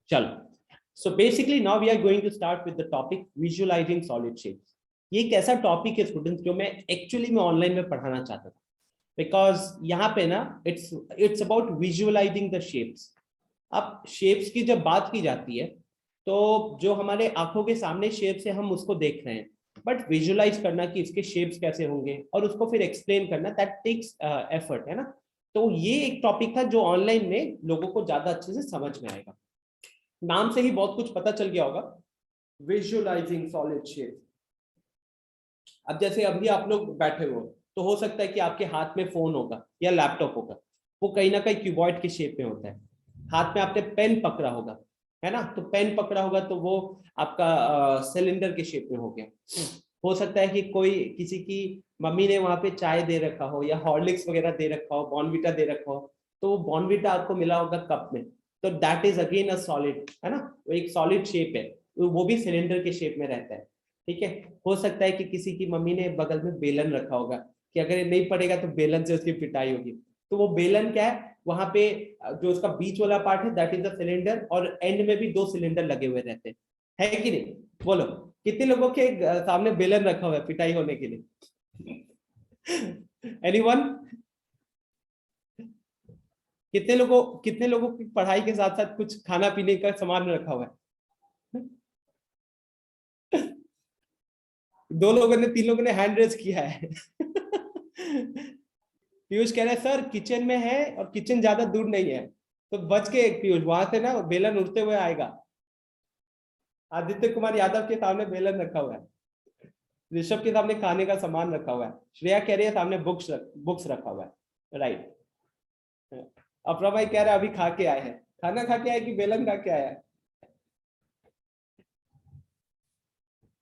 चलो, so basically now we are going to start with the topic visualizing solid shapes. ये एक ऐसा topic है स्टूडेंट्स जो मैं एक्चुअली में ऑनलाइन में पढ़ाना चाहता था, बिकॉज यहाँ पे ना it's about visualising the shapes. अब शेप्स की जब बात की जाती है तो जो हमारे आंखों के सामने शेप्स है हम उसको देख रहे हैं, बट विजुअलाइज करना कि इसके शेप्स कैसे होंगे और उसको फिर एक्सप्लेन करना, दैट टेक्स एफर्ट, है ना. तो ये एक टॉपिक था जो ऑनलाइन में लोगों को ज्यादा अच्छे से समझ में आएगा. नाम से ही बहुत कुछ पता चल गया होगा, विजुअलाइजिंग सॉलिड शेप. अब जैसे अभी आप लोग बैठे हो तो हो सकता है कि आपके हाथ में फोन होगा या लैपटॉप होगा, वो कहीं ना कहीं क्यूबॉइड के शेप में होता है. हाथ में आपने पेन पकड़ा होगा, है ना, तो पेन पकड़ा होगा तो वो आपका सिलेंडर के शेप में हो गया. हो सकता है कि कोई किसी की मम्मी ने वहां पे चाय दे रखा हो या हॉर्लिक्स वगैरह दे रखा हो, बॉर्नविटा दे रखा हो, तो वो बॉर्नविटा आपको मिला होगा कप में, तो that is again a solid, है ना, वो एक सॉलिड शेप है, वो भी सिलेंडर के शेप में रहता है. ठीक है. हो सकता है कि किसी की मम्मी ने बगल में बेलन रखा होगा कि अगर ये नहीं पड़ेगा तो बेलन से उसकी पिटाई होगी, तो वो बेलन क्या है, वहां पे जो उसका बीच वाला पार्ट है दैट इज द सिलेंडर, और एंड में भी 2 सिलेंडर लगे हुए रहते हैं, है कि नहीं. बोलो कितने लोगों के सामने बेलन रखा हुआ है पिटाई होने के लिए? एनीवन? कितने लोगों की पढ़ाई के साथ साथ कुछ खाना पीने का सामान रखा हुआ है? 2 लोगों ने 3 लोगों ने हैंड रेज किया है. पीयूष कह रहे हैं सर किचन में है और किचन ज्यादा दूर नहीं है, तो बच के एक पीयूष, वहां से ना बेलन उड़ते हुए आएगा. आदित्य कुमार यादव के सामने बेलन रखा हुआ है, ऋषभ के सामने खाने का सामान रखा हुआ है, श्रेया कह रही है सामने बुक्स रखा हुआ है. राइट. अपरा भाई कह रहा है अभी खा के आए हैं, खाना खा के आए कि बेलन खा के आया है?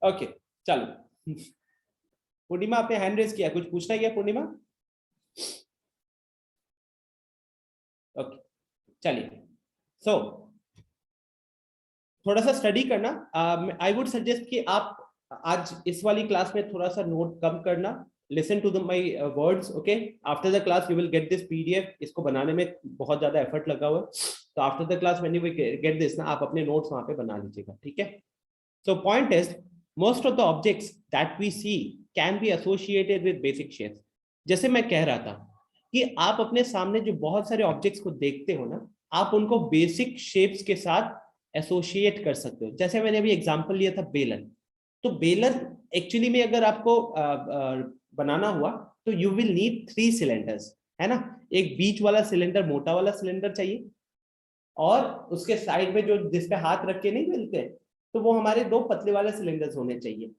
ओके चलो. पूर्णिमा आपने हैंड रेज किया, कुछ पूछना है क्या पूर्णिमा? ओके चलिए. सो थोड़ा सा स्टडी करना. आई वुड सजेस्ट कि आप आज इस वाली क्लास में थोड़ा सा नोट कम करना. Listen to my words, okay. After the class you will get this PDF. इसको बनाने में बहुत ज्यादा एफर्ट लगा हुआ है, तो after the class when you get this ना, आप अपने नोट्स वहां पे बना लीजिएगा. ठीक है. So point is, most of the objects that we see can be associated with basic shapes. जैसे मैं कह रहा था कि आप अपने सामने जो बहुत सारे ऑब्जेक्ट्स को देखते हो ना, आप उनको बेसिक शेप्स के साथ एसोसिएट कर सकते हो. जैसे मैंने अभी एग्जांपल लिया था बेलन, तो बेलन एक्चुअली में अगर आपको बनाना हुआ तो यू विल नीड 3 सिलेंडर्स, है ना. एक बीच वाला सिलेंडर, मोटा वाला सिलेंडर चाहिए, और उसके साइड में जो जिसपे हाथ रख के नहीं मिलते, तो वो हमारे 2 पतले वाले सिलेंडर्स होने चाहिए.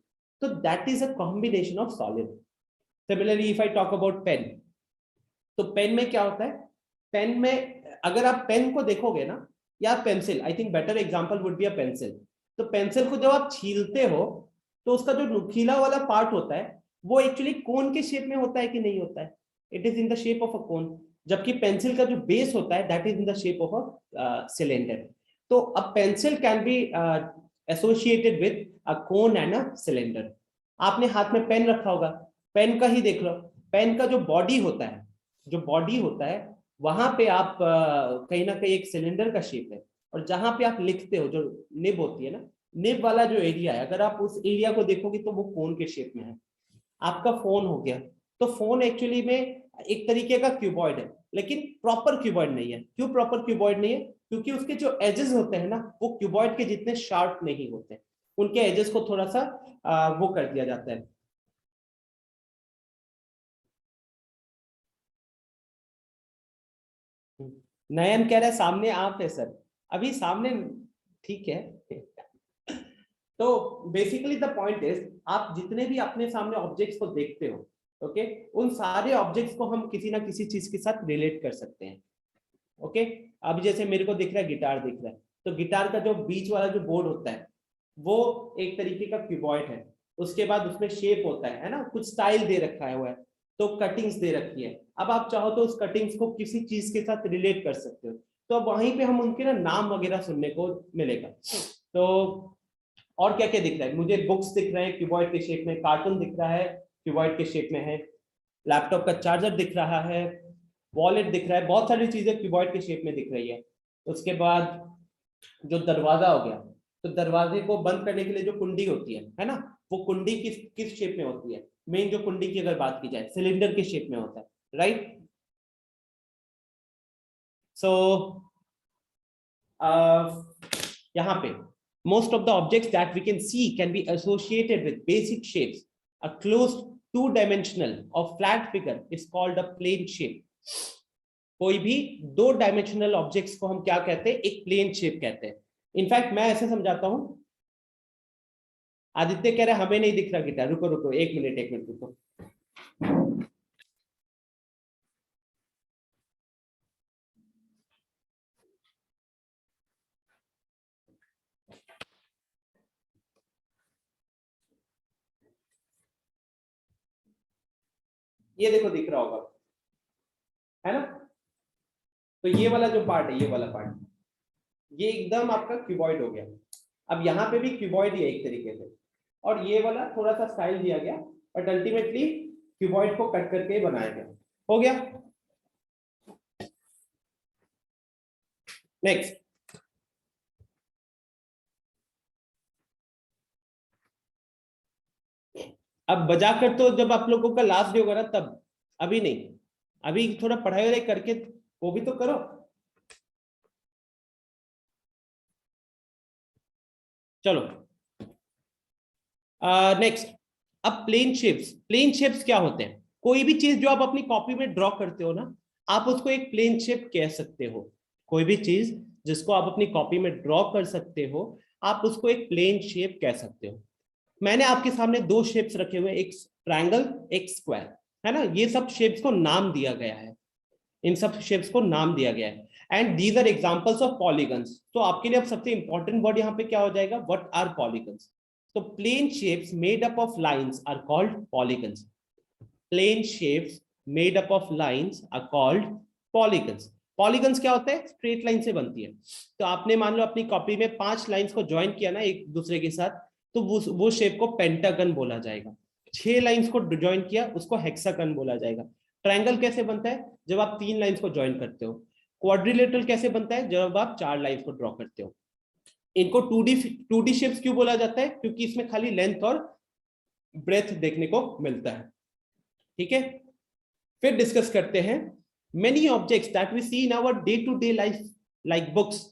तो that is a combination of solid. Similarly if I talk about pen, तो पेन में क्या होता है, पेन में अगर आप पेन को देखोगे ना, या pencil, I think better example would be a pencil. तो पेंसिल को जब आप छीलते हो तो उसका जो नुकीला वाला पार्ट होता है वो एक्चुअली कोन के शेप में होता है कि नहीं होता है? It is in the shape of a cone. जबकि पेंसिल का जो बेस होता है that is in the shape of a cylinder. तो a pencil can be associated with a cone and a cylinder. आपने हाथ में पेन रखा होगा, पेन का ही देख लो. पेन का जो बॉडी होता है, वहां पे आप कहीं ना कहीं एक सिलेंडर का शेप है, और जहां पे आप लिखते हो, जो निब होती है ना, निब वाला जो एरिया है, अगर आप उस एरिया को देखोगे तो वो कोन के शेप में है. आपका फोन हो गया, तो फोन एक्चुअली में एक तरीके का क्यूबॉइड है, लेकिन प्रॉपर क्यूबॉइड नहीं है. क्यों प्रॉपर क्यूबॉइड नहीं है? क्योंकि उसके जो एजेस होते हैं ना, वो क्यूबॉइड के जितने शार्प नहीं होते. उनके एजेस को थोड़ा सा वो कर दिया जाता है. नयन कह रहा है सामने आप है सर. अभी सामने ठीक है. तो बेसिकली द पॉइंट इज, आप जितने भी अपने सामने ऑब्जेक्ट्स को देखते हो, ओके, उन सारे ऑब्जेक्ट्स को हम किसी ना किसी चीज के साथ रिलेट कर सकते हैं. ओके. अब जैसे मेरे को दिख रहा है गिटार दिख रहा है, तो गिटार का जो बीच वाला जो बोर्ड होता है वो एक तरीके का क्यूबॉइड है. उसके बाद उसमें शेप होता है ना, कुछ स्टाइल दे रखा है हुआ है, तो कटिंग्स दे रखी है. अब आप चाहो तो उस कटिंग्स को किसी चीज के साथ रिलेट कर सकते हो, तो अब वहीं पे हम उनके ना नाम वगैरह सुनने को मिलेगा. तो और क्या क्या दिख रहा है मुझे? बुक्स दिख रहे हैं क्यूबॉइड के शेप में, कार्टून दिख रहा है क्यूबॉइड के शेप में है, लैपटॉप का चार्जर दिख रहा है, वॉलेट दिख रहा है, बहुत सारी चीजें क्यूबॉइड के शेप में दिख रही है. उसके बाद जो दरवाजा हो गया, तो दरवाजे को बंद करने के लिए जो कुंडी होती है ना, वो कुंडी किस किस शेप में होती है? मेन जो कुंडी की अगर बात की जाए, सिलेंडर के शेप में होता है, राइट? सो यहाँ पे most of the objects that we can see can be associated with basic shapes. A closed two-dimensional or flat figure is called a plane shape. कोई भी दो डायमेंशनल ऑब्जेक्ट्स को हम क्या कहते हैं? एक प्लेन शेप कहते हैं. इनफैक्ट मैं ऐसे समझाता हूं. आदित्य कह रहे हैं हमें नहीं दिख रहा गिटार. रुको रुको, एक मिनट रुको. ये देखो दिख रहा होगा, है ना? तो ये वाला जो पार्ट है, ये वाला पार्ट, ये एकदम आपका क्यूबॉइड हो गया. अब यहाँ पे भी क्यूबॉइड ही है एक तरीके से, और ये वाला थोड़ा सा स्टाइल दिया गया, बट अल्टीमेटली क्यूबॉइड को कट करके बनाया गया. हो गया. नेक्स्ट, अब बजाकर तो जब आप लोगों का लास्ट डे होगा ना तब, अभी नहीं. अभी थोड़ा पढ़ाई वढ़ाई करके वो भी तो करो. चलो नेक्स्ट. अब प्लेन शेप्स क्या होते हैं? कोई भी चीज जो आप अपनी कॉपी में ड्रॉ करते हो ना, आप उसको एक प्लेन शेप कह सकते हो. कोई भी चीज जिसको आप अपनी कॉपी में ड्रॉ कर सकते हो, आप उसको एक प्लेन शेप कह सकते हो. मैंने आपके सामने दो शेप्स रखे हुए, एक ट्रायंगल, एक स्क्वायर, है ना? ये सब शेप्स को नाम दिया गया है. इन सब शेप्स को नाम दिया गया है. And these are examples of polygons. तो आपके लिए अब सबसे इंपॉर्टेंट वर्ड यहाँ पे क्या हो जाएगा? What are polygons? तो plane shapes made up of lines are called polygons. Plane shapes made up of lines are called polygons. Polygons क्या होता है? स्ट्रेट लाइन से बनती है. तो आपने मान लो अपनी कॉपी में 5 लाइंस को ज्वाइन किया ना एक दूसरे के साथ, तो वो शेप को पेंटागन बोला जाएगा. 6 लाइंस को ज्वाइन किया, उसको हेक्सागन बोला जाएगा. ट्रायंगल कैसे बनता है? जब आप 3 लाइंस को ज्वाइन करते हो. क्वाड्रिलेटरल कैसे बनता है? जब आप 4 लाइंस को ड्रॉ करते हो. इनको 2D शेप्स क्यों बोला जाता है? क्योंकि इसमें खाली लेंथ और ब्रेथ देखने को मिलता है. ठीक है, फिर डिस्कस करते हैं. Many objects that we see in our day to day life, like books,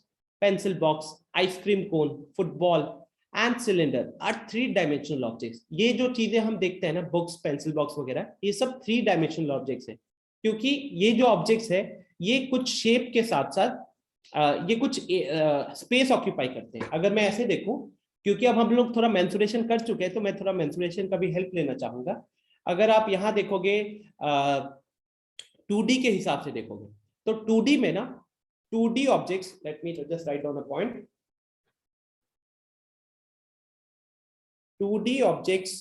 pencil box, ice cream cone, football and cylinder are 3 dimensional objects. ये जो चीजें हम देखते हैं ना, बुक्स, पेंसिल बॉक्स वगैरह, ये सब 3 डायमेंशनल ऑब्जेक्ट्स है. क्योंकि ये जो ऑब्जेक्ट्स है, ये कुछ शेप के साथ साथ ये कुछ स्पेस ऑक्यूपाई करते हैं. अगर मैं ऐसे देखूं, क्योंकि अब हम लोग थोड़ा मेंसुरेशन कर चुके हैं, तो मैं थोड़ा मेंसुरेशन का भी हेल्प लेना चाहूंगा. अगर आप यहाँ देखोगे 2D के हिसाब से देखोगे, तो 2D में ना, 2D objects, let me just write down a point. 2D objects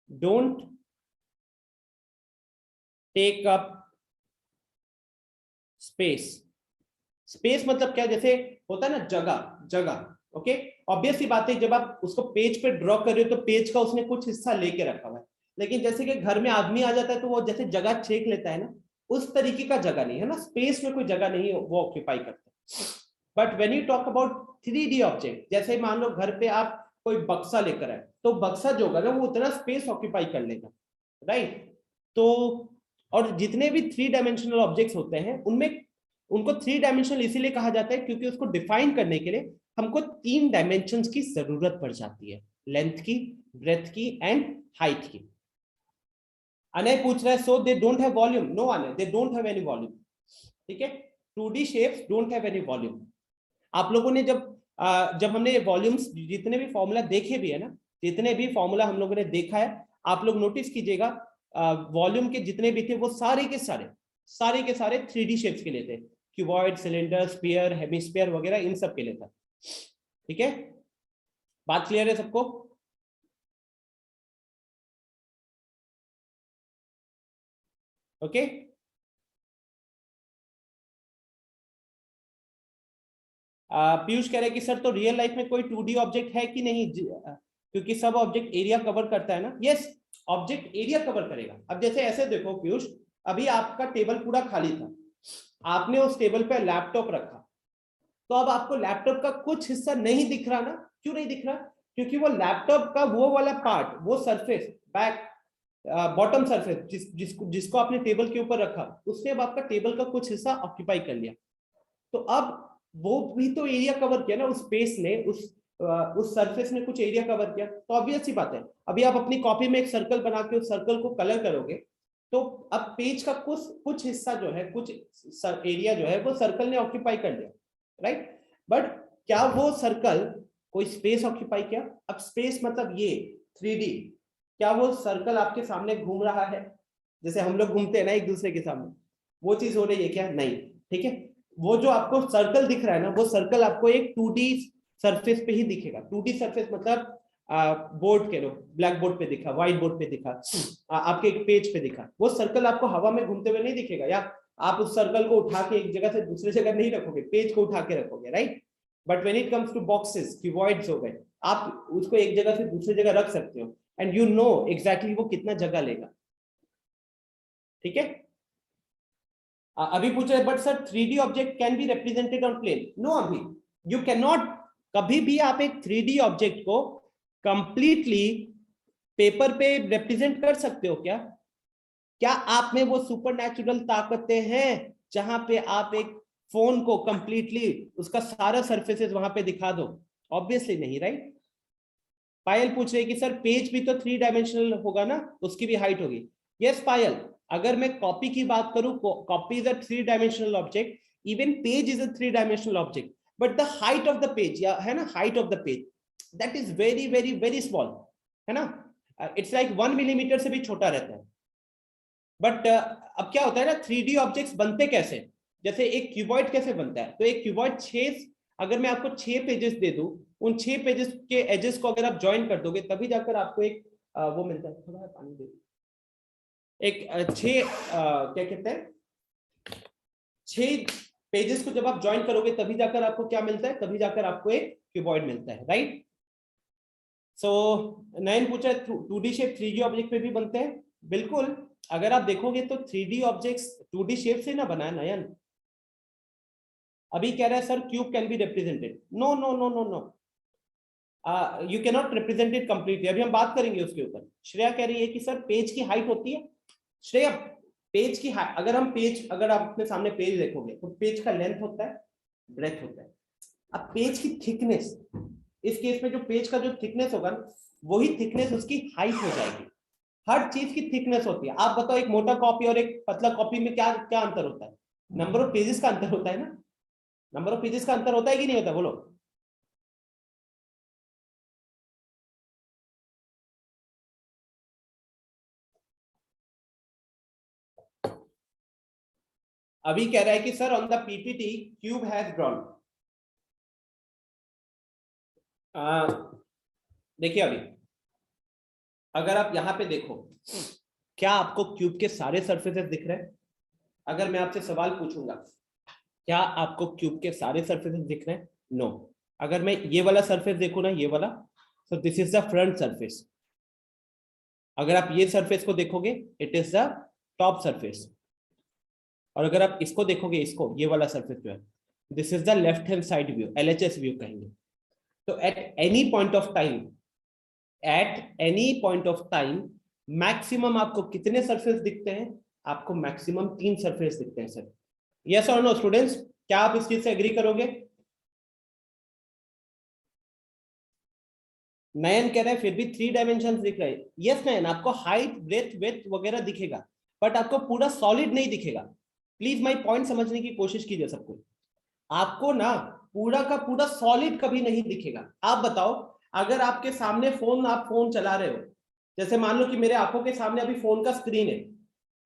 don't take up space. Space मतलब क्या? जैसे होता है ना जगह जगह. ओके, ऑब्वियस सी बात है, जब आप उसको पेज पे ड्रॉ कर रहे हो तो पेज का उसने कुछ हिस्सा लेके रखा हुआ है. लेकिन जैसे कि घर में आदमी आ जाता है तो वो जैसे जगह छेक लेता है ना, उस तरीके का जगह नहीं है ना. स्पेस में कोई जगह नहीं वो ऑक्यूपाई करता. But when you talk about 3D object, जैसे मान लो घर पे आप कोई बक्सा लेकर आए, तो बक्सा जो होगा ना, वो उतना स्पेस ऑक्यूपाई कर लेगा, राइट? तो और जितने भी 3 डायमेंशनल ऑब्जेक्ट्स होते हैं, उनमें उनको 3 डायमेंशनल इसीलिए कहा जाता है क्योंकि उसको डिफाइन करने के लिए हमको 3 डायमेंशंस की जरूरत पड़ जाती है. लेंथ की, ब्रेथ की एंड हाइट की. अनय पूछ रहा है, so they don't have volume? No Anay, they don't have any volume. ठीक है, 2D shapes don't have any volume. आप लोगों ने जब हमने वॉल्यूम्स, जितने भी फॉर्मूला देखे भी है ना, जितने भी फॉर्मूला हम लोगों ने देखा है, आप लोग नोटिस कीजिएगा, वॉल्यूम के जितने भी थे वो सारे के सारे 3D शेप्स के लिए थे. क्यूबॉइड, सिलेंडर, स्फीयर, हेमिस्फीयर वगैरह, इन सब के लिए था. ठीक है, बात क्लियर है सबको? ओके. पीयूष कह रहे हैं कि सर, तो रियल लाइफ में कोई 2D ऑब्जेक्ट है कि नहीं? क्योंकि सब ऑब्जेक्ट एरिया कवर करता है ना. यस, ऑब्जेक्ट एरिया कवर करेगा. अब जैसे ऐसे देखो पीयूष, अभी आपका टेबल पूरा खाली था, आपने उस टेबल पे लैपटॉप रखा, तो अब आपको लैपटॉप का कुछ हिस्सा नहीं दिख रहा ना, क्यों नहीं दिख रहा? क्योंकि वो लैपटॉप का वो वाला पार्ट, वो सरफेस, बैक बॉटम सरफेस जिसको आपने टेबल के ऊपर रखा, उसने अब आपका टेबल का कुछ हिस्सा ऑक्यूपाई कर लिया। तो अब वो भी तो एरिया कवर किया ना, उस स्पेस ने, उस सरफेस ने कुछ एरिया कवर किया। तो ऑब्वियस सी बात है, अभी आप अपनी कॉपी में एक सर्कल बना के उस सर्कल को कलर करोगे, तो अब पेज का कुछ हिस्सा जो है, कुछ एरिया जो है वो सर्कल ने ऑक्यूपाई कर लिया, राइट? बट क्या वो सर्कल कोई स्पेस ऑक्यूपाई किया? अब स्पेस मतलब ये 3D, क्या वो सर्कल आपके सामने घूम रहा है जैसे हम लोग घूमते हैं ना एक दूसरे के सामने? वो चीज हो रही है क्या? नहीं। ठीक है, वो जो आपको सर्कल दिख रहा है ना, वो सर्कल आपको एक 2D सरफेस पे ही दिखेगा। 2D सरफेस मतलब बोर्ड के लो, ब्लैक बोर्ड पे दिखा, व्हाइट बोर्ड पे दिखा, आपके एक पेज पे दिखा, वो सर्कल आपको हवा में घूमते हुए नहीं दिखेगा। या आप उस सर्कल को उठा के एक जगह से दूसरी जगह नहीं रखोगे, पेज को उठा के रखोगे, right? But when it comes two boxes, cuboids हो गए, आप उसको एक जगह से दूसरी जगह रख सकते हो एंड यू नो एग्जैक्टली वो कितना जगह लेगा। ठीक है, अभी पूछ रहे but sir 3D object can be represented on plane? No, अभी यू कैन नॉट। कभी भी आप एक 3D ऑब्जेक्ट को कंप्लीटली पेपर पे रिप्रेजेंट कर सकते हो क्या? क्या आप में वो सुपरनैचुरल ताकतें हैं जहां पे आप एक फोन को कंप्लीटली उसका सारा सरफेसेस वहां पे दिखा दो? ऑब्वियसली नहीं, राइट? पायल पूछ रही है कि सर पेज भी तो 3 डायमेंशनल होगा ना, उसकी भी हाइट होगी। यस पायल, अगर मैं कॉपी की बात करूं, copy is a 3 dimensional object, even page is a 3 dimensional object, but the height of the page, या है ना, height of the page, that is very very very small, है ना? इट्स लाइक 1 मिलीमीटर से भी छोटा रहता है। बट अब क्या होता है ना, 3D ऑब्जेक्ट्स बनते कैसे? जैसे एक क्यूबॉइड कैसे बनता है, तो एक क्यूबॉइड 6, अगर मैं आपको 6 पेजेस दे दूं, उन 6 पेजेस के एजेस को अगर आप ज्वाइन कर दोगे तभी जाकर आपको एक वो मिलता है। थोड़ा पानी दे, एक 6 क्या कहते हैं, 6 पेजेस को जब आप ज्वाइन करोगे तभी जाकर आपको क्या मिलता है, तभी जाकर आपको एक क्यूबॉइड मिलता है, राइट? सो नयन पूछा 2D शेप 3D ऑब्जेक्ट पे भी बनते हैं। बिल्कुल, अगर आप देखोगे तो 3D ऑब्जेक्ट्स 2D शेप से ना बना है नयन। अभी कह रहा है sir cube can be represented, no no no no no, you can not represent it completely, अभी हम बात करेंगे उसके ऊपर। श्रेया कह रही है कि सर पेज की हाइट होती है। श्रेया, पेज की हाइट, अगर आप अपने सामने पेज देखोगे तो पेज का लेंथ होता है, ब्रेथ होता है। अब पेज की थिकनेस, इस केस में जो पेज का जो थिकनेस होगा वही थिकनेस उसकी हाइट हो जाएगी। हर चीज की थिकनेस होती है। आप बताओ एक मोटा कॉपी और एक पतला कॉपी में क्या क्या अंतर होता है? नंबर ऑफ पेजेस का अंतर होता है ना, नंबर ऑफ पेजेस का अंतर होता है कि नहीं होता, बोलो? अभी कह रहा है कि sir on the PPT cube has drawn. देखिए अभी अगर आप यहां पे देखो, क्या आपको क्यूब के सारे सरफेसेस दिख रहे हैं? अगर मैं आपसे सवाल पूछूंगा, क्या आपको क्यूब के सारे सरफेसेस दिख रहे हैं? नो। अगर मैं ये वाला सरफेस देखूं ना, ये वाला, so this is the front surface. अगर आप ये सरफेस को देखोगे, it is the top surface. और अगर आप इसको देखोगे, इसको, ये वाला सरफेस जो है, this is the left hand side view, LHS view कहेंगे। तो at any point of time maximum आपको कितने सरफेस दिखते हैं? आपको मैक्सिमम 3 सरफेस दिखते हैं सर। यस और नो स्टूडेंट्स, क्या आप इस चीज से एग्री करोगे? नयन कह रहे हैं फिर भी 3 डायमेंशन दिख रहे हैं। यस नयन, आपको हाइट, ब्रेथ, विड्थ वगैरह दिखेगा, बट आपको पूरा सॉलिड नहीं दिखेगा। प्लीज माई पॉइंट समझने की कोशिश कीजिए सबको। आपको ना पूरा का पूरा सॉलिड कभी नहीं दिखेगा। आप बताओ, अगर आपके सामने फोन, आप फोन चला रहे हो, जैसे मान लो कि मेरे आंखों के सामने अभी फोन का स्क्रीन है,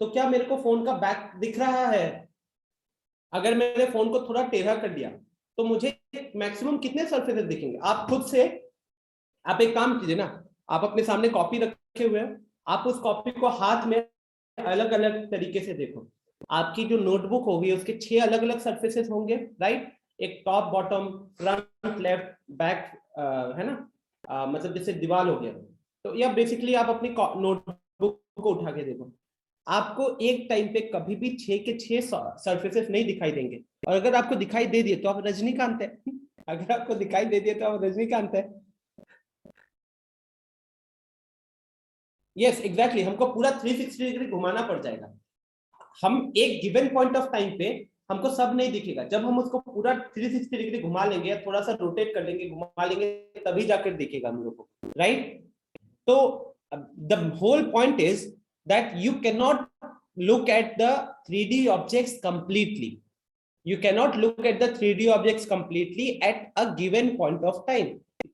तो क्या मेरे को फोन का बैक दिख रहा है? अगर मैंने फोन को थोड़ा टेढ़ा कर दिया तो मुझे मैक्सिमम कितने सरफेसेस दिखेंगे? आप खुद से, आप एक काम कीजिए ना, आप अपने सामने कॉपी रखे हुए हैं, आप उस कॉपी को हाथ में अलग अलग तरीके से देखो। आपकी जो नोटबुक होगी उसके 6 अलग अलग सरफेसेस होंगे, राइट? एक top, bottom, front, left, back, है ना? मतलब जैसे दीवार हो गया। तो या बेसिकली आप अपनी नोटबुक को उठा के देखो, आपको एक टाइम पे कभी भी 6 के 6 सरफेसेस नहीं दिखाई देंगे, और अगर आपको दिखाई दे दिए तो आप रजनीकांत है। अगर आपको दिखाई दे दिए तो आप रजनीकांत है। यस एग्जैक्टली, हमको पूरा 360 डिग्री घुमाना पड़ जाएगा। हम एक गिवन पॉइंट ऑफ टाइम पे हमको सब नहीं दिखेगा, जब हम उसको पूरा 360 डिग्री घुमा लेंगे, थोड़ा सा रोटेट कर लेंगे, घुमा लेंगे, तभी जाकर दिखेगा हम लोग को, राइट? तो the whole point is that you can not look at the 3D objects completely. You cannot look at the 3D objects completely at a given point of time.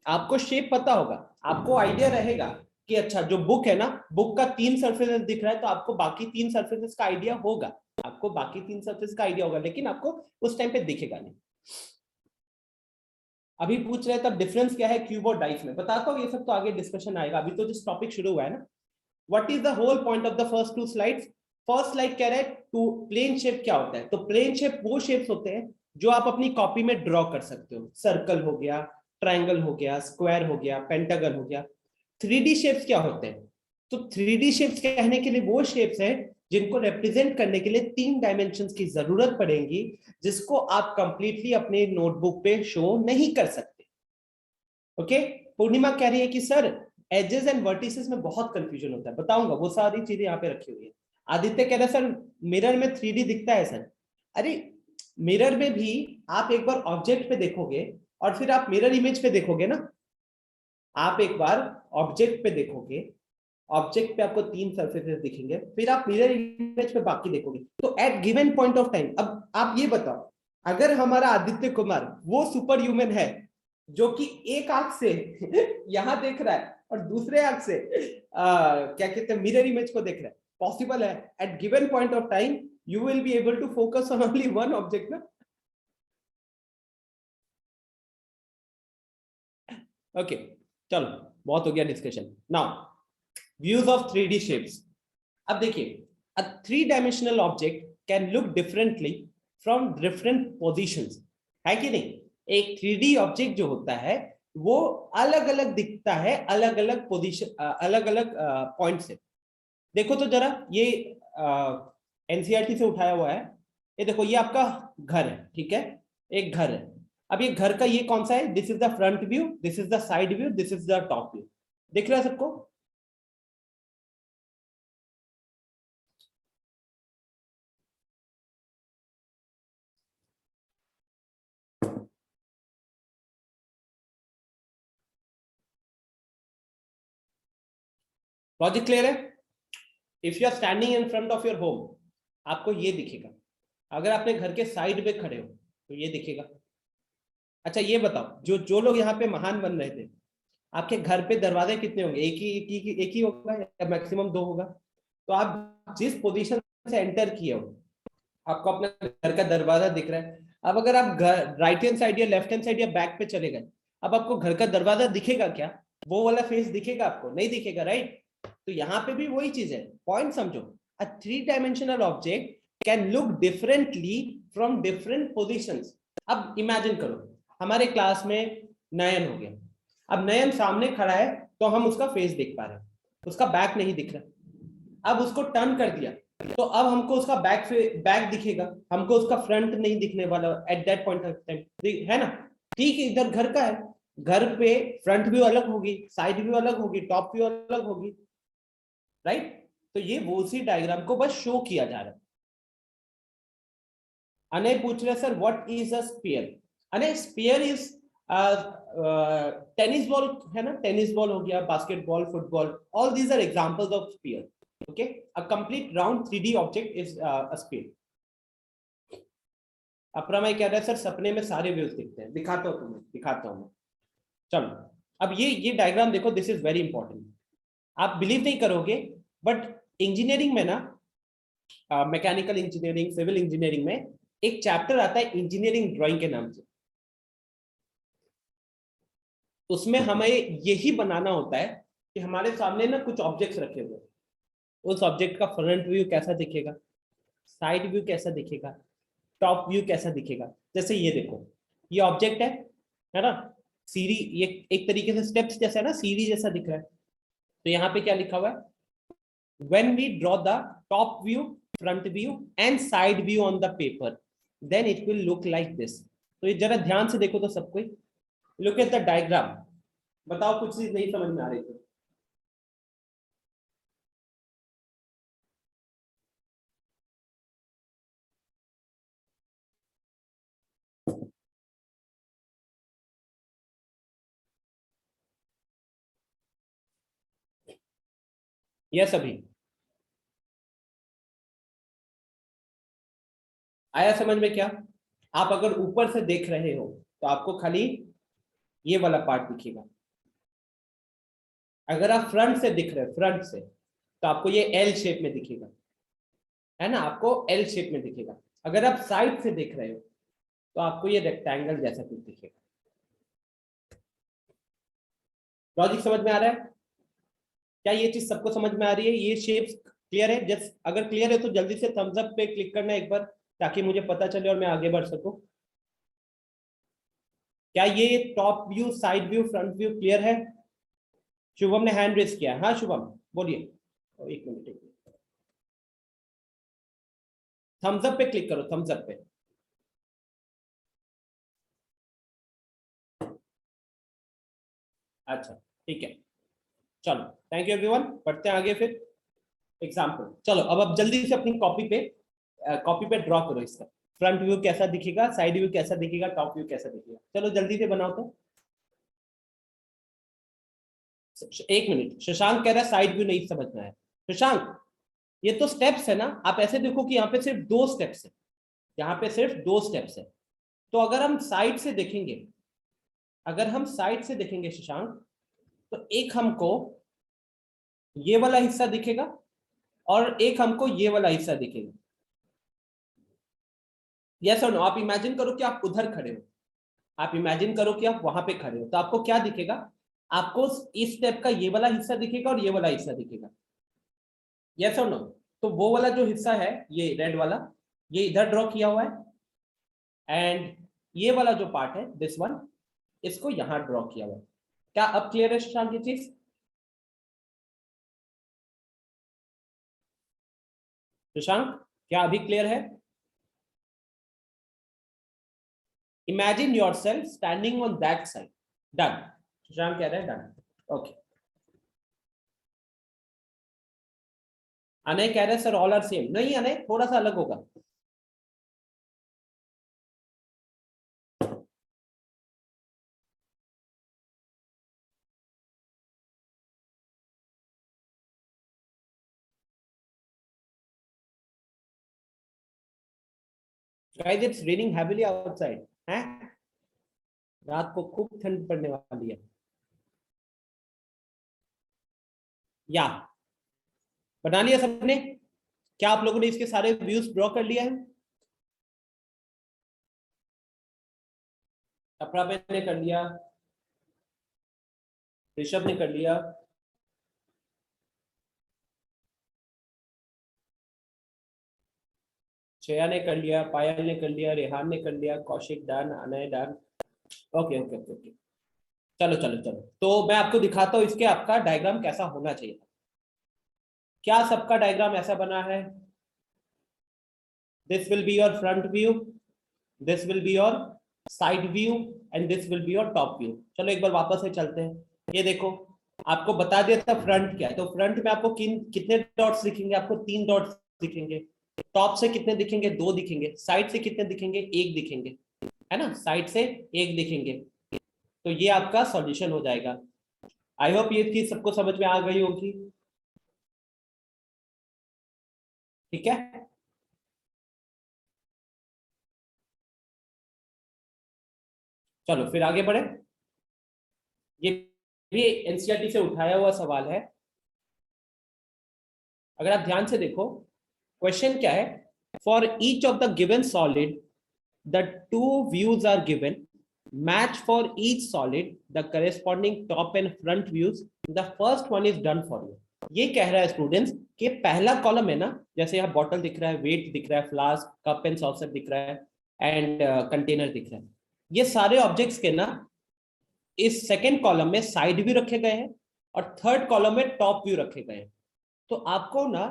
आपको शेप पता होगा, आपको आइडिया रहेगा कि अच्छा जो book है ना, बुक का 3 सरफेसेस दिख रहा है, तो आपको बाकी 3 सरफेसेस का आइडिया होगा, आपको बाकी 3 सरफेस का आइडिया होगा, लेकिन आपको उस टाइम पे दिखेगा नहीं। अभी पूछ रहे तब डिफरेंस क्या है क्यूब और डाइस में, बताता हूँ, ये सब तो आगे डिस्कशन आएगा, अभी तो जिस टॉपिक शुरू हुआ है ना। What is the whole point of the first 2 slides? First slide कह रहा है टू प्लेन शेप क्या होता है, तो प्लेन शेप वो शेप्स होते हैं जो आप अपनी कॉपी में ड्रॉ कर सकते हो। सर्कल हो गया, ट्रायंगल हो गया, स्क्वायर हो गया, पेंटागन हो गया। 3D शेप्स क्या होते हैं? तो 3D शेप्स कहने के लिए वो शेप्स हैं जिनको रिप्रेजेंट करने के लिए 3 डायमेंशंस की जरूरत पड़ेगी, जिसको आप कंप्लीटली अपने नोटबुक पे शो नहीं कर सकते। ओके, पूर्णिमा कह रही है कि सर एजेस एंड वर्टिसेस में बहुत कंफ्यूजन होता है, बताऊंगा, वो सारी चीजें यहाँ पे रखी हुई है। आदित्य कह रहा है सर मिरर में 3D दिखता है सर। अरे मिरर में भी आप एक बार ऑब्जेक्ट पे देखोगे और फिर आप मिरर इमेज पे देखोगे ना, आप एक बार ऑब्जेक्ट पे देखोगे, ऑब्जेक्ट पे आपको 3 सरफेसेस दिखेंगे, फिर आप मिरर इमेज पे बाकी देखोगे, तो at given point of time, अब आप ये बताओ, अगर हमारा आदित्य कुमार वो सुपर ह्यूमन है जो कि एक आंख से यहां देख रहा है और दूसरे आंख से क्या कहते हैं मिरर इमेज को देख रहा है, पॉसिबल है? At given point of time you will be able to focus on only one object ना। ओके चलो, बहुत हो गया discussion. Now views of 3D shapes. अब देखिए, a 3 dimensional object can look differently from different positions, है कि नहीं? एक 3D ऑब्जेक्ट जो होता है वो अलग अलग दिखता है, अलग अलग पोजीशन, अलग अलग पॉइंट से। देखो तो जरा, ये एनसीईआरटी से उठाया हुआ है, ये देखो, ये आपका घर है, ठीक है, एक घर है। अब ये घर का ये कौन सा है? This is the front view, this is the side view, this is the top view. दिख रहा है सबको? लॉजिक क्लियर है? If you are standing in front of your home, आपको ये दिखेगा। अगर आपने घर के साइड में खड़े हो तो ये दिखेगा। अच्छा ये बताओ, जो जो लोग यहाँ पे महान बन रहे थे, आपके घर पे दरवाजे कितने होंगे? एक ही होगा या मैक्सिमम 2 होगा? तो आप जिस पोजीशन से एंटर किए हो, आपको अपना घर का दरवाजा दिख रहा है। अब अगर आप घर राइट हैंड साइड या लेफ्ट हैंड साइड या बैक पे चले गए, अब आपको घर का दरवाजा दिखेगा क्या? वो वाला फेस दिखेगा आपको? नहीं दिखेगा, राइट? तो यहाँ पे भी वही चीज है, पॉइंट समझो। अ 3 dimensional object can look differently from different positions. अब इमेजिन करो, हमारे क्लास में नयन हो गया। अब नयन सामने खड़ा है तो हम उसका फेस देख पा रहे हैं, उसका बैक नहीं दिख रहा। अब उसको टर्न कर दिया तो अब हमको उसका बैक दिखेगा, हमको उसका फ्रंट नहीं दिखने वाला at that point of time, है ना? ठीक है, इधर घर का है, घर पे फ्रंट व्यू अलग होगी, साइड व्यू अलग होगी, टॉप व्यू अलग होगी, राइट? तो ये वो उसी डायग्राम को बस शो किया जा रहा है। अनय पूछ रहे sir what is a sphere? Anay sphere is tennis ball, है ना? टेनिस बॉल हो गया, basketball, football, all these are examples of sphere. Okay, a complete round 3D object is a sphere. Apramay कह रहा है सर सपने में सारे व्यूज दिखते हैं, दिखाता हूँ तुम्हें, दिखाता हूँ मैं। चलो, अब ये डायग्राम देखो, दिस इज वेरी इंपॉर्टेंट। आप बिलीव नहीं करोगे बट इंजीनियरिंग में ना, मैकेनिकल इंजीनियरिंग, सिविल इंजीनियरिंग में एक चैप्टर आता है इंजीनियरिंग ड्राइंग के नाम से। उसमें हमें यही बनाना होता है कि हमारे सामने ना कुछ ऑब्जेक्ट्स रखे हुए, उस ऑब्जेक्ट का फ्रंट व्यू कैसा दिखेगा, साइड व्यू कैसा दिखेगा, टॉप व्यू कैसा दिखेगा। जैसे ये देखो, ये ऑब्जेक्ट है ना? सीढ़ी, ये एक तरीके से स्टेप्स जैसा है ना, सीढ़ी जैसा दिख रहा है। तो यहाँ पे क्या लिखा हुआ है? when we draw the top view, front view and side view on the paper, then it will look like this. तो ये जरा ध्यान से देखो तो सब कोई, look at the diagram. बताओ कुछ चीज नहीं समझ में आ रही थी? यस अभी आया समझ में क्या? आप अगर ऊपर से देख रहे हो तो आपको खाली ये वाला पार्ट दिखेगा। अगर आप फ्रंट से दिख रहे हो, फ्रंट से, तो आपको ये एल शेप में दिखेगा, है ना, आपको एल शेप में दिखेगा। अगर आप साइड से देख रहे हो तो आपको ये रेक्टेंगल जैसा कुछ दिखेगा। लॉजिक समझ में आ रहा है क्या? ये चीज सबको समझ में आ रही है? ये शेप्स क्लियर है? जस्ट अगर क्लियर है तो जल्दी से थम्स अप पे क्लिक करना एक बार, ताकि मुझे पता चले और मैं आगे बढ़ सकूं। क्या ये top view, side view, front view clear है? शुभम ने हैंड रेस किया। हाँ शुभम बोलिए। एक मिनट, थम्स अप पे क्लिक करो, थम्स अप पे। अच्छा ठीक है, चलो थैंक यू एवरीवन। पढ़ते हैं आगे फिर एग्जाम्पल। चलो अब जल्दी से अपनी कॉपी पे ड्रॉ करो इसका। फ्रंट व्यू कैसा दिखेगा, साइड व्यू कैसा दिखेगा, टॉप व्यू कैसा दिखेगा? चलो जल्दी से बनाओ तो। एक मिनट, शशांक कह रहा है साइड व्यू नहीं समझ में आया। शशांक ये तो स्टेप्स है ना, आप ऐसे देखो कि यहाँ पे सिर्फ 2 स्टेप्स है, यहाँ पे सिर्फ 2 स्टेप्स है। तो अगर हम साइड से देखेंगे, अगर हम साइड से देखेंगे शशांक, तो एक हमको ये वाला हिस्सा दिखेगा और एक हमको ये वाला हिस्सा दिखेगा। यस और नो? आप इमेजिन करो कि आप उधर खड़े हो, आप इमेजिन करो कि आप वहां पे खड़े हो, तो आपको क्या दिखेगा? आपको इस स्टेप का ये वाला हिस्सा दिखेगा और ये वाला हिस्सा दिखेगा। यस और नो? तो वो वाला जो हिस्सा है, ये रेड वाला, ये इधर ड्रॉ किया हुआ है, एंड ये वाला जो पार्ट है, दिस वन, इसको यहां ड्रॉ किया हुआ है। क्या अब क्लियर है शशांक ये चीज? शशांक क्या अभी क्लियर है? Imagine your self standing on that side. Done? Shashank कह रहे हैं डन। ओके। अनय कह रहे हैं सर ऑल आर सेम। नहीं अनय, थोड़ा सा अलग होगा। Guys it's raining heavily outside है, रात को खूब ठंड पड़ने वाली है। या बना लिया सबने? क्या आप लोगों ने इसके सारे व्यूज ड्रॉ कर लिया है? कपड़ा ने कर लिया, ऋषभ ने कर लिया, श्रेया ने कर लिया, पायल ने कर लिया, रेहान ने कर लिया, Kaushik done, Anay done. Okay okay okay okay, चलो चलो चलो, तो मैं आपको दिखाता हूँ इसके आपका डायग्राम कैसा होना चाहिए। क्या सबका डायग्राम ऐसा बना है? This will be your front view, this will be your side view and this will be your top view. चलो एक बार वापस से चलते हैं। ये देखो, आपको बता दिया था फ्रंट क्या है, तो फ्रंट में आपको कितने डॉट्स दिखेंगे? आपको 3 डॉट्स दिखेंगे। टॉप से कितने दिखेंगे? 2 दिखेंगे। साइड से कितने दिखेंगे? 1 दिखेंगे, है ना, साइड से 1 दिखेंगे। तो ये आपका सॉल्यूशन हो जाएगा। आई होप ये चीज सबको समझ में आ गई होगी। ठीक है, चलो फिर आगे बढ़े। ये भी एनसीईआरटी से उठाया हुआ सवाल है। अगर आप ध्यान से देखो, क्वेश्चन क्या है? For each of the given solid the 2 views are given, match for each solid the corresponding top and front views, the first one is done for you। ये कह रहा है स्टूडेंट्स कि पहला कॉलम है ना, जैसे यहाँ बॉटल दिख रहा है, वेट दिख रहा है, फ्लास्क, कप एंड सॉसर दिख रहा है, एंड कंटेनर दिख रहा है, ये सारे ऑब्जेक्ट्स के ना इस सेकेंड कॉलम में साइड व्यू रखे गए हैं और थर्ड कॉलम में टॉप व्यू रखे गए हैं। तो आपको ना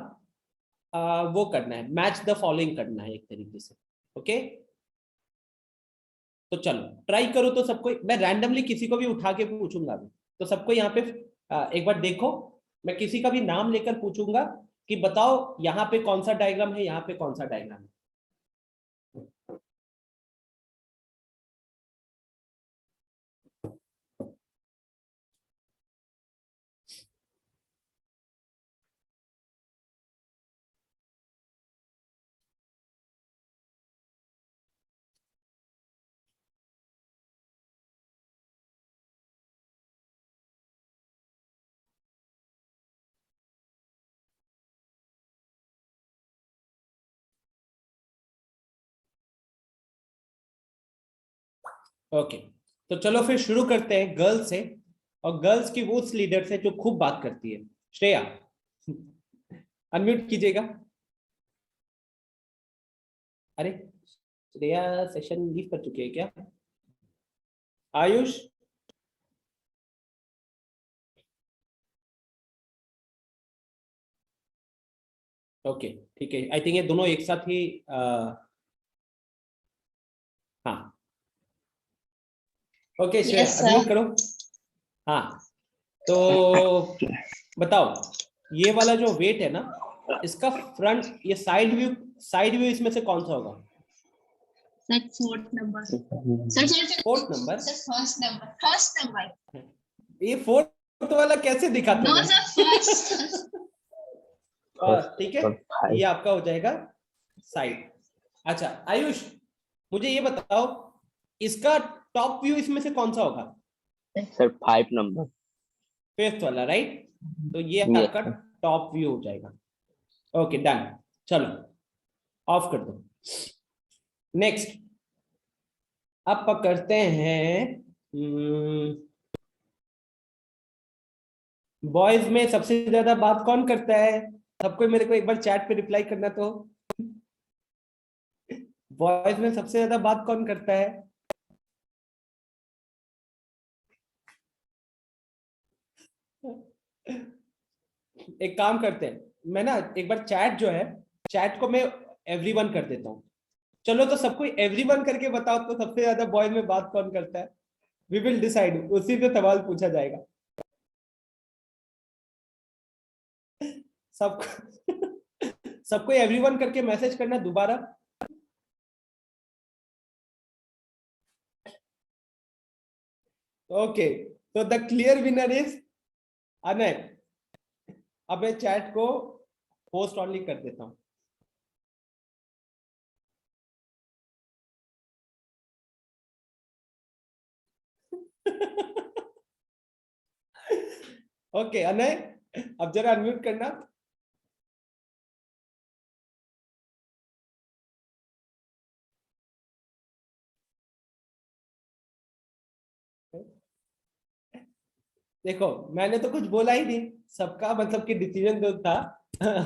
वो करना है, मैच द फॉलोइंग करना है एक तरीके से। ओके, तो चलो ट्राई करो। तो सबको मैं रैंडमली किसी को भी उठा के पूछूंगा अभी, तो सबको यहाँ पे एक बार देखो, मैं किसी का भी नाम लेकर पूछूंगा कि बताओ यहाँ पे कौन सा डायग्राम है, यहाँ पे कौन सा डायग्राम है। ओके, तो चलो फिर शुरू करते हैं गर्ल्स से, और गर्ल्स की वो लीडर से जो खूब बात करती है। श्रेया, अनम्यूट कीजिएगा। अरे श्रेया सेशन लीव कर चुकी है क्या? आयुष, ओके ठीक है, आई थिंक ये दोनों एक साथ ही हाँ ओके श्रेया अनम्यूट करो। हाँ, तो बताओ ये वाला जो वेट है ना, इसका फ्रंट, ये साइड व्यू इसमें से कौन सा होगा? Sir fourth number. Sir fourth number? First number. ये फोर्थ वाला कैसे दिखा नो तुम्हें? Sir first. ठीक है, ये आपका हो जाएगा साइड। अच्छा आयुष, मुझे ये बताओ इसका टॉप व्यू इसमें से कौन सा होगा? Sir 5 number. फिफ्थ वाला, राइट? तो ये Yes, आपका टॉप व्यू हो जाएगा। ओके डन, चलो ऑफ कर दो। नेक्स्ट अब पकड़ते हैं बॉयज में सबसे ज्यादा बात कौन करता है? सबको मेरे को एक बार चैट पे रिप्लाई करना। तो बॉयज में सबसे ज्यादा बात कौन करता है? एक काम करते हैं, मैं ना एक बार चैट जो है, चैट को मैं एवरीवन कर देता हूँ। चलो तो सबको एवरीवन करके बताओ तो सबसे ज्यादा बॉयज में बात कौन करता है। वी विल डिसाइड, उसी पे सवाल पूछा जाएगा सबको। सबको एवरीवन करके मैसेज करना दोबारा। ओके, तो the clear winner is Anay. अब मैं चैट को पोस्ट ऑनली कर देता हूं। ओके अनय, अब जरा अनम्यूट करना। देखो मैंने तो कुछ बोला ही नहीं, सबका मतलब कि डिसीजन जो था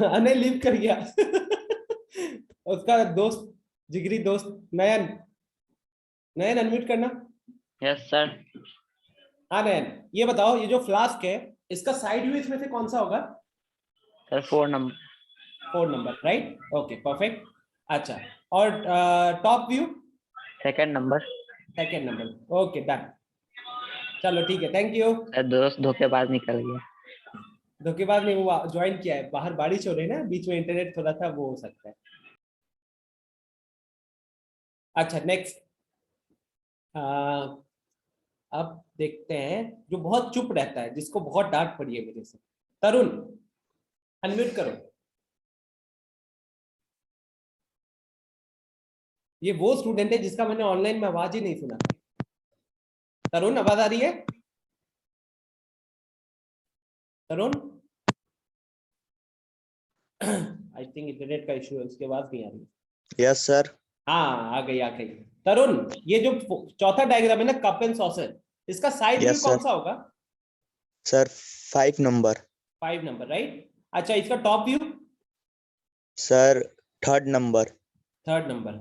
अनय लीव कर गया। उसका दोस्त, जिगरी दोस्त नयन, नयन अनम्यूट करना। Yes sir. हाँ नयन, ये बताओ ये जो फ्लास्क है इसका साइड व्यू इसमें से कौन सा होगा? Sir 4 number. 4 number, right? Okay perfect. अच्छा, और top view? Second number. Second number, okay done. चलो ठीक है, थैंक यू। सर दोस्त धोखेबाज निकल गया। धोखेबाज ने वो ज्वाइन किया है, बाहर बारिश हो रही है ना, बीच में इंटरनेट थोड़ा सा वो हो सकता है। अच्छा नेक्स्ट, अब देखते हैं जो बहुत चुप रहता है, जिसको बहुत डांट पड़ी है मेरे से। तरुण, अनम्यूट करो। ये वो स्टूडेंट है जिसका मैंने ऑनलाइन में आवाज ही नहीं सुना। तरुण आवाज आ रही है? तरुण, आई थिंक इंटरनेट का इशू है, उसके आवाज नहीं आ रही। Yes sir. हाँ आ गई आ गई। तरुण, ये जो चौथा डायग्राम है ना, कप एंड सॉसर, इसका साइड व्यू यस कौन सर। सा होगा? Sir 5 number. 5 number, right? अच्छा इसका top view? Sir 3rd number. 3rd number,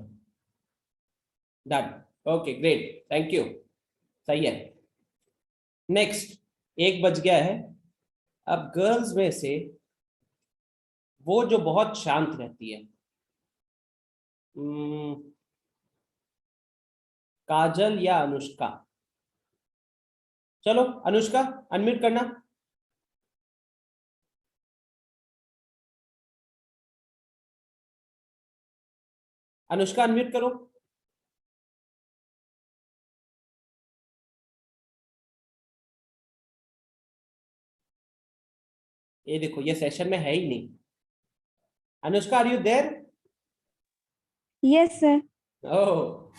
done. Okay great, thank you, सही है। नेक्स्ट, एक बज गया है। अब गर्ल्स में से वो जो बहुत शांत रहती है? काजल या अनुष्का? चलो अनुष्का अनम्यूट करना। अनुष्का अनम्यूट करो। ये देखो ये सेशन में है ही नहीं। Anushka are you there? Yes sir. Oh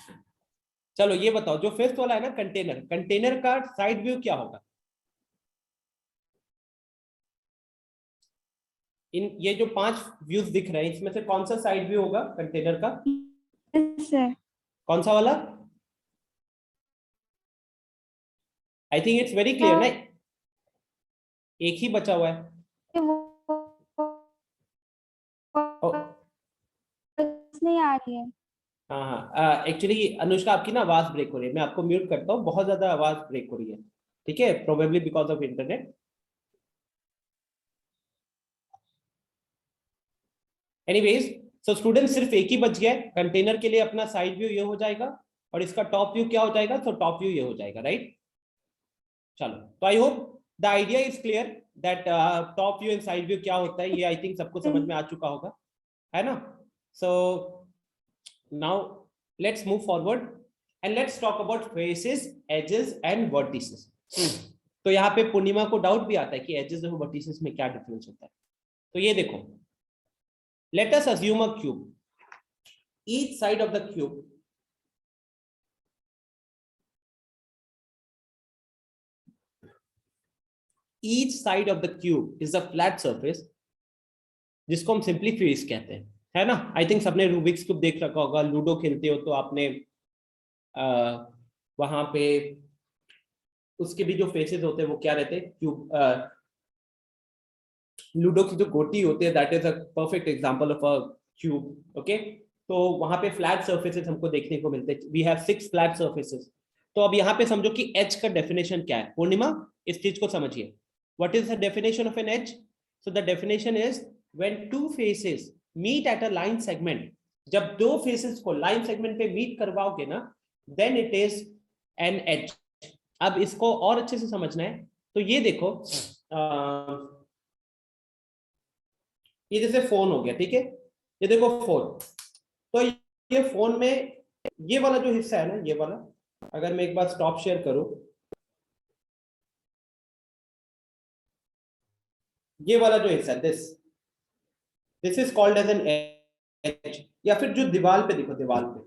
चलो ये बताओ, जो फिफ्थ वाला है ना कंटेनर, कंटेनर का साइड व्यू क्या होगा? इन ये जो 5 व्यूज दिख रहे हैं इसमें से कौन सा साइड व्यू होगा कंटेनर का? Yes sir. कौन सा वाला? I think it's very clear ना, एक ही बचा हुआ है। नहीं आ रही है। हाँ हाँ, एक्चुअली अनुष्का आपकी ना आवाज ब्रेक हो रही है, मैं आपको म्यूट करता हूँ, बहुत ज्यादा आवाज ब्रेक हो रही है। ठीक है, probably because of internet. Anyways, so student सिर्फ एक ही बच गया है। कंटेनर के लिए अपना साइड व्यू ये हो जाएगा और इसका टॉप व्यू क्या हो जाएगा? तो टॉप व्यू ये हो जाएगा, राइट? चलो, तो I hope the idea is clear that top view and side view क्या होता है, ये आई थिंक सबको समझ में आ चुका होगा, है ना? So now let's move forward and let's talk about faces, edges and vertices. तो यहाँ पे पूर्णिमा को डाउट भी आता है कि एजेस और वर्टिसेस में क्या डिफरेंस होता है। तो ये देखो, let us assume a cube. Each side of the cube is a flat surface जिसको हम सिंपली फेस कहते हैं, है ना? आई थिंक सबने रूबिक्स क्यूब देख रखा होगा, लूडो खेलते हो तो आपने वहां पे उसके भी जो फेसेस होते हैं वो क्या रहते हैं? क्यूब, लूडो की जो गोटी होती है that is a perfect example of a cube. Okay, तो वहां पे फ्लैट सर्फेसेस हमको देखने को मिलते हैं। We have 6 flat surfaces. तो अब यहाँ पे समझो कि एज का डेफिनेशन क्या है। पूर्णिमा इस चीज को समझिए, what is the definition of an edge? So the definition is when two faces meet at a line segment, जब दो फेसेस को लाइन सेगमेंट पे मीट करवाओगे ना, then it is an edge. अब इसको और अच्छे से समझना है तो ये देखो, ये जैसे फोन हो गया, ठीक है? ये देखो फोन, तो ये फोन में ये वाला जो हिस्सा है ना, ये वाला, अगर मैं एक बार स्टॉप शेयर करूं, ये वाला जो हिस्सा है, this is called as an edge. या फिर जो दीवार पे देखो, दीवार पे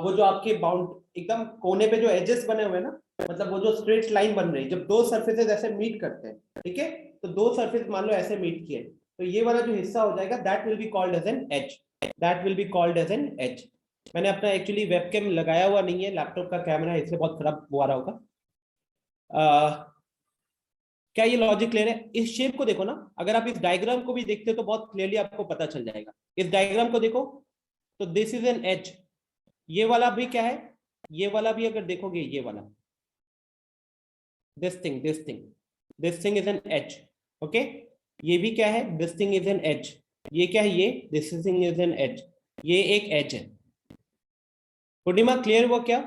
वो जो आपके बाउंड एकदम कोने पे जो एजेस बने हुए हैं ना, मतलब वो जो स्ट्रेट लाइन बन रही है जब दो सरफेसेस ऐसे मीट करते हैं, ठीक है? तो दो सरफेस मान लो ऐसे मीट किए, तो ये वाला जो हिस्सा हो जाएगा that will be called as an edge, that will be called as an edge. मैंने अपना एक्चुअली वेबकैम लगाया हुआ नहीं है, लैपटॉप का कैमरा है, इससे बहुत खराब हुआ रहा होगा। क्या ये लॉजिक क्लियर है? इस शेप को देखो ना, अगर आप इस डायग्राम को भी देखते हो तो बहुत क्लियरली आपको पता चल जाएगा। इस डायग्राम को देखो तो दिस इज एन एज। ये वाला भी क्या है? ये वाला भी अगर देखोगे, ये वाला, this thing is an edge. Okay, ये भी क्या है? This thing is an edge. ये क्या है? ये this thing is an edge. ये एक एज है। पूर्णिमा क्लियर हुआ क्या?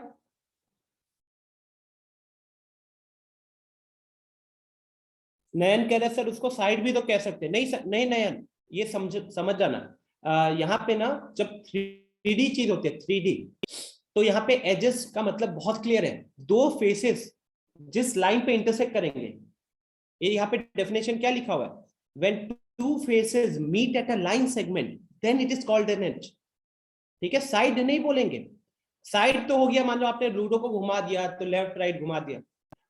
नयन कह रहे सर उसको साइड भी तो कह सकते हैं। नहीं सर, नहीं नयन, ये समझ जाना, यहाँ पे ना जब 3D चीज होती है, 3D, तो यहाँ पे एजेस का मतलब बहुत क्लियर है, दो फेसेस जिस लाइन पे इंटरसेक्ट करेंगे। ये यहाँ पे डेफिनेशन क्या लिखा हुआ है? When two faces meet at a line segment then it is called an edge. ठीक है, साइड नहीं बोलेंगे। साइड तो हो गया, मान लो आपने लूडो को घुमा दिया तो लेफ्ट राइट घुमा दिया,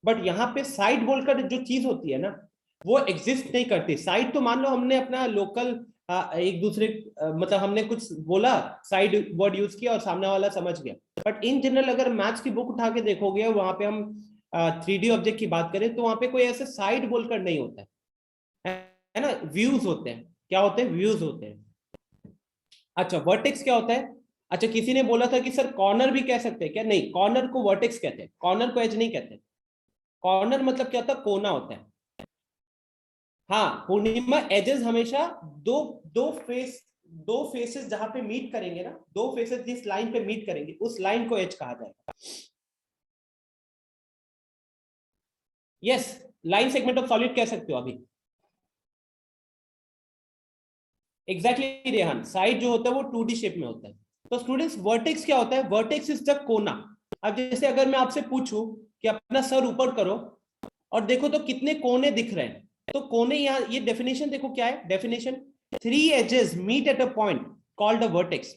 बट यहाँ पे साइड बोलकर जो चीज होती है ना वो एग्जिस्ट नहीं करती। साइड तो मान लो हमने अपना लोकल एक दूसरे मतलब हमने कुछ बोला, साइड वर्ड यूज किया और सामने वाला समझ गया, बट इन जनरल अगर मैथ्स की बुक उठा के देखोगे और वहां पे हम 3D ऑब्जेक्ट की बात करें तो वहां पे कोई ऐसे साइड बोलकर नहीं होता है ना? व्यूज होते हैं। क्या होते हैं? व्यूज होते हैं। अच्छा, वर्टेक्स क्या होता है? अच्छा, किसी ने बोला था कि सर कॉर्नर भी कह सकते हैं क्या? नहीं, कॉर्नर को वर्टेक्स कहते हैं, कॉर्नर को एज नहीं कहते। कॉर्नर मतलब क्या होता है? कोना होता है। हाँ पूर्णिमा, एजेस हमेशा दो फेसेस जहां पे मीट करेंगे ना, दो फेसेस जिस लाइन पे मीट करेंगे उस लाइन को एज कहा जाएगा। Yes, line segment of solid कह सकते हो अभी। एग्जैक्टली रेहान, साइड जो होता है वो 2D शेप में होता है। तो स्टूडेंट्स वर्टेक्स क्या होता है? वर्टेक्स इज द कोना। अब जैसे अगर मैं आपसे पूछूं कि अपना सर ऊपर करो और देखो तो कितने कोने दिख रहे हैं, तो कोने यहाँ, ये डेफिनेशन देखो क्या है definition, 3 edges meet at a point called a vertex।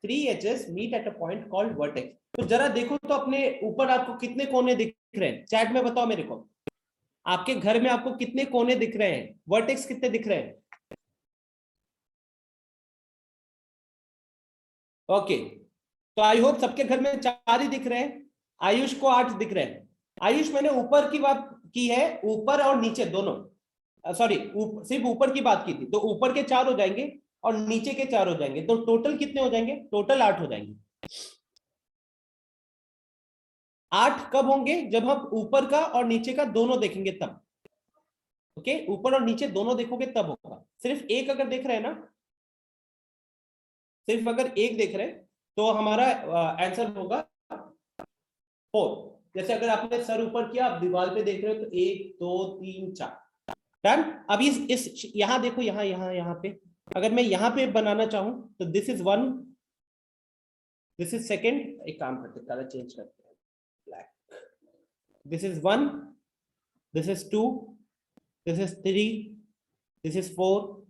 3 edges meet at a point called vertex। तो जरा देखो तो अपने ऊपर आपको कितने कोने दिख रहे हैं, चैट में बताओ मेरे को। आपके घर में आपको कितने कोने दिख रहे हैं, वर्टेक्स कितने दिख रहे हैं? ओके, तो आई होप सबके घर में 4 ही दिख रहे हैं। आयुष को 8 दिख रहे हैं। आयुष, मैंने ऊपर की बात की है, ऊपर और नीचे दोनों, सॉरी सिर्फ ऊपर की बात की थी। तो ऊपर के 4 हो जाएंगे और नीचे के 4 हो जाएंगे, तो टोटल कितने हो जाएंगे? टोटल 8 हो जाएंगे। 8 कब होंगे? जब हम ऊपर का और नीचे का दोनों देखेंगे तब। ओके, ऊपर और नीचे दोनों देखोगे तब होगा। सिर्फ एक अगर देख रहे हैं ना, सिर्फ अगर एक देख रहे हैं तो हमारा आंसर होगा 4। जैसे अगर आपने सर ऊपर किया, आप दीवार पे देख रहे हो तो 1 2 3 4 डन। अब इस यहां देखो, यहाँ पे अगर मैं यहाँ पे बनाना चाहूं तो this is 1, this is second. एक काम करते, कलर चेंज करते हैं, black. This is 1, this is 2, this is 3, this is 4,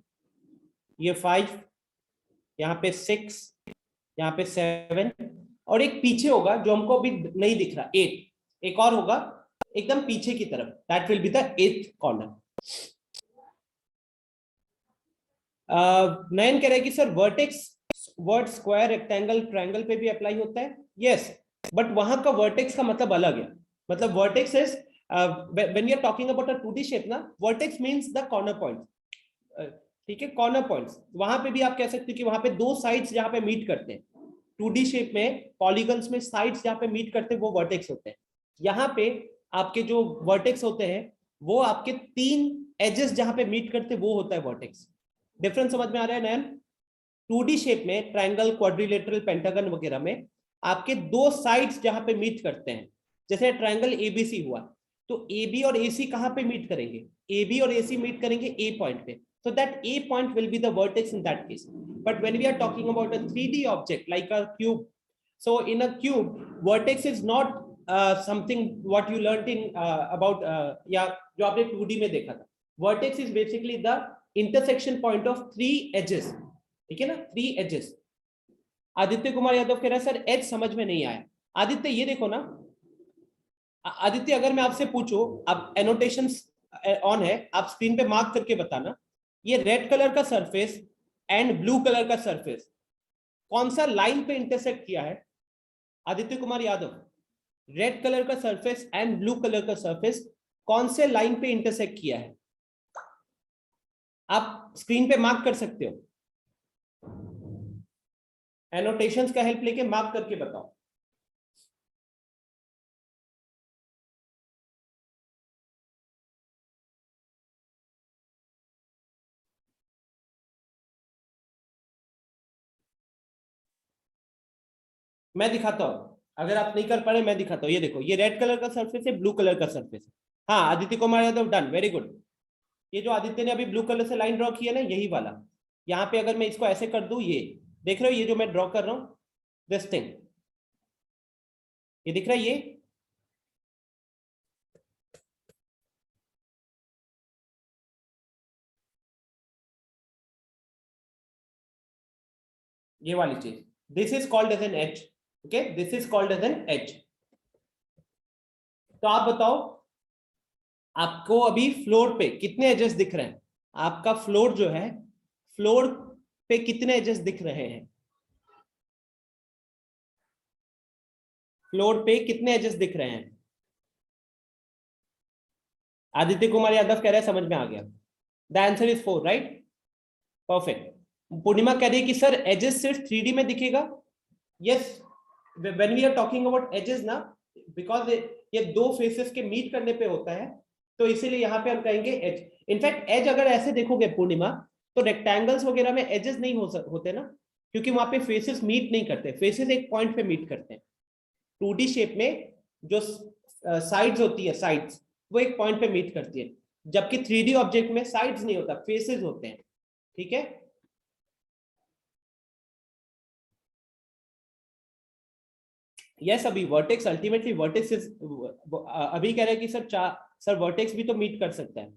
ये 5, यहाँ पे 6, यहाँ पे 7, और एक पीछे होगा जो हमको अभी नहीं दिख रहा, 8। एक और होगा एकदम पीछे की तरफ, that will be the 8th corner. Nayan कह रहे हैं कि sir vertex word square, rectangle, triangle पे भी अप्लाई होता है। यस, बट वहां का वर्टेक्स का मतलब अलग है। मतलब vertex is when we are talking about a 2D shape ना, vertex means the corner point. ठीक है, कॉर्नर पॉइंट्स, वहां पे भी आप कह सकते हो कि वहां पे दो साइड्स जहां पे मीट करते हैं। 2D शेप में पॉलीगन्स में साइड्स जहां पे मीट करते हैं वो वर्टेक्स होते हैं। यहाँ पे आपके जो वर्टेक्स होते हैं वो आपके 3 एजेस जहां पे मीट करते हैं वो होता है वर्टेक्स। डिफरेंस समझ में आ रहा है नयन? 2D शेप में ट्रायंगल, क्वाड्रिलेटरल, पेंटागन वगैरह में आपके 2 साइड्स जहां पे मीट करते हैं, जैसे ट्रायंगल एबीसी हुआ, तो AB और AC कहां पे मीट करेंगे? AB और AC मीट करेंगे A पॉइंट पे, so that A point will be the vertex in that case. But when we are talking about a 3D object like a cube, so in a cube vertex is not something what you learnt in about या जो आपने 2D में देखा था। vertex is basically the intersection point of 3 edges, ठीक है ना, 3 edges। Aditya Kumar Yadav कह रहा है सर एज समझ में नहीं आया। आदित्य ये देखो ना, आदित्य अगर मैं आपसे पूछूं, आप एनोटेशंस ऑन है, आप स्क्रीन पे मार्क करके बताना, ये रेड कलर का सरफेस एंड ब्लू कलर का सरफेस कौन सा लाइन पे इंटरसेक्ट किया है? आदित्य कुमार यादव, रेड कलर का सरफेस एंड ब्लू कलर का सरफेस कौन से लाइन पे इंटरसेक्ट किया है? आप स्क्रीन पे मार्क कर सकते हो, एनोटेशंस का हेल्प लेके मार्क करके बताओ। मैं दिखाता हूं, अगर आप नहीं कर पा रहे मैं दिखाता हूं। ये देखो, ये रेड कलर का सरफेस है, ब्लू कलर का सरफेस है। हाँ Aditya Kumar Yadav, done, very good. ये जो आदित्य ने अभी ब्लू कलर से लाइन ड्रॉ की है ना, यही वाला। यहाँ पे अगर मैं इसको ऐसे कर दूं, ये देख रहे हो, ये जो मैं ड्रॉ कर रहा हूं, दिस थिंग, ये दिख रहा है, ये वाली चीज, this is called as an edge. Okay, this is called as an edge. तो आप बताओ, आपको अभी फ्लोर पे कितने एजेस दिख रहे हैं? आपका फ्लोर जो है, फ्लोर पे कितने एजेस दिख रहे हैं? फ्लोर पे कितने एजेस दिख रहे हैं? आदित्य कुमार यादव कह रहे हैं समझ में आ गया। The answer is 4, right? Perfect. Purnima कह रही है कि सर एजेस सिर्फ 3D में दिखेगा। Yes, when we are talking about edges ना, बिकॉज ये 2 फेसेस के मीट करने पे होता है, तो इसीलिए यहाँ पे हम कहेंगे एज। इनफैक्ट एज अगर ऐसे देखोगे पूर्णिमा, तो रेक्टेंगल्स वगैरह में एजेस नहीं होते ना, क्योंकि वहां पे फेसेस मीट नहीं करते, फेसेस एक पॉइंट पे मीट करते हैं। 2D शेप में जो साइड्स होती है, साइड्स वो एक पॉइंट पे मीट करती है, जबकि 3D ऑब्जेक्ट में साइड्स नहीं होता, फेसेस होते हैं। ठीक है, यस अभी वर्टेक्स अल्टीमेटली वर्टेक्स इज, अभी कह रहे हैं कि सर वर्टेक्स भी तो मीट कर सकता है।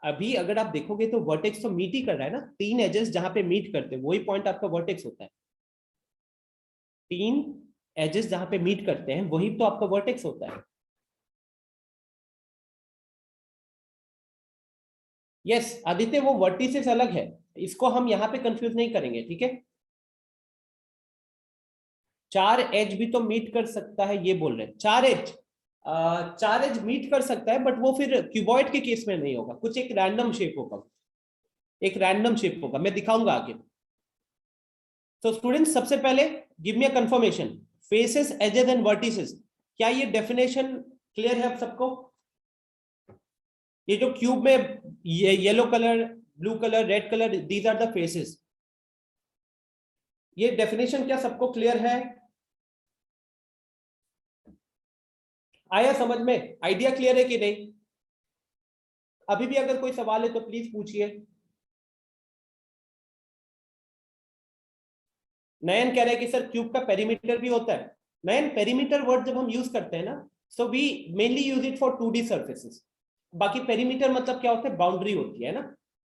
अभी अगर आप देखोगे तो वर्टेक्स तो मीट ही कर रहा है ना, 3 एजेस जहां पे मीट करते हैं वही पॉइंट आपका वर्टेक्स होता है। 3 एजेस जहां पे मीट करते हैं वही तो आपका वर्टेक्स होता है। यस आदित्य, वो वर्टिसेस अलग है, इसको हम यहाँ पे कंफ्यूज नहीं करेंगे, ठीक है। 4 एज भी तो मीट कर सकता है, ये बोल रहे हैं 4 एज मीट कर सकता है, बट वो फिर क्यूबॉइड के केस में नहीं होगा, कुछ एक रैंडम शेप होगा, एक रैंडम शेप होगा, मैं दिखाऊंगा आगे। तो स्टूडेंट्स सबसे पहले give me a confirmation, faces edges and vertices, क्या ये डेफिनेशन क्लियर है आप सबको? ये जो क्यूब में ये yellow colour, blue colour, red colour, these are the faces, ये डेफिनेशन क्या सबको क्लियर है? आया समझ में? आइडिया क्लियर है कि नहीं? अभी भी अगर कोई सवाल है तो प्लीज पूछिए। नयन कह रहे हैं कि सर क्यूब का पेरीमीटर भी होता है। नयन, पेरीमीटर वर्ड जब हम यूज करते हैं ना, so we mainly use it for 2D surfaces. बाकी पेरीमीटर मतलब क्या होता है? बाउंड्री होती है ना,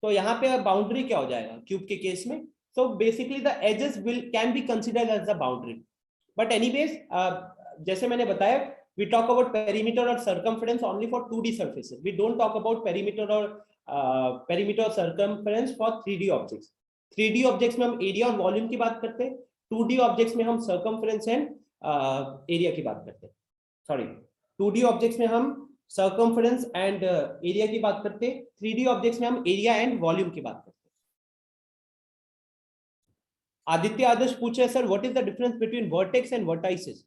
तो यहाँ पे बाउंड्री क्या हो जाएगा क्यूब के केस में? So basically the edges will can be considered as the boundary, but anyways जैसे मैंने बताया, we talk about perimeter or circumference only for 2D surfaces, we don't talk about perimeter or circumference for 3D objects। 3D objects में हम area और volume की बात करते हैं, 2D ऑब्जेक्ट्स में हम सर्कमफ्रेंस एंड एरिया की बात करते हैं। सॉरी, 2D ऑब्जेक्ट्स में हम सर्कमफ्रेंस एंड एरिया की बात करते हैं, 3D ऑब्जेक्ट्स में हम एरिया एंड वॉल्यूम की बात करते हैं। आदित्य आदर्श पूछे sir what is the difference between vertex and vertices?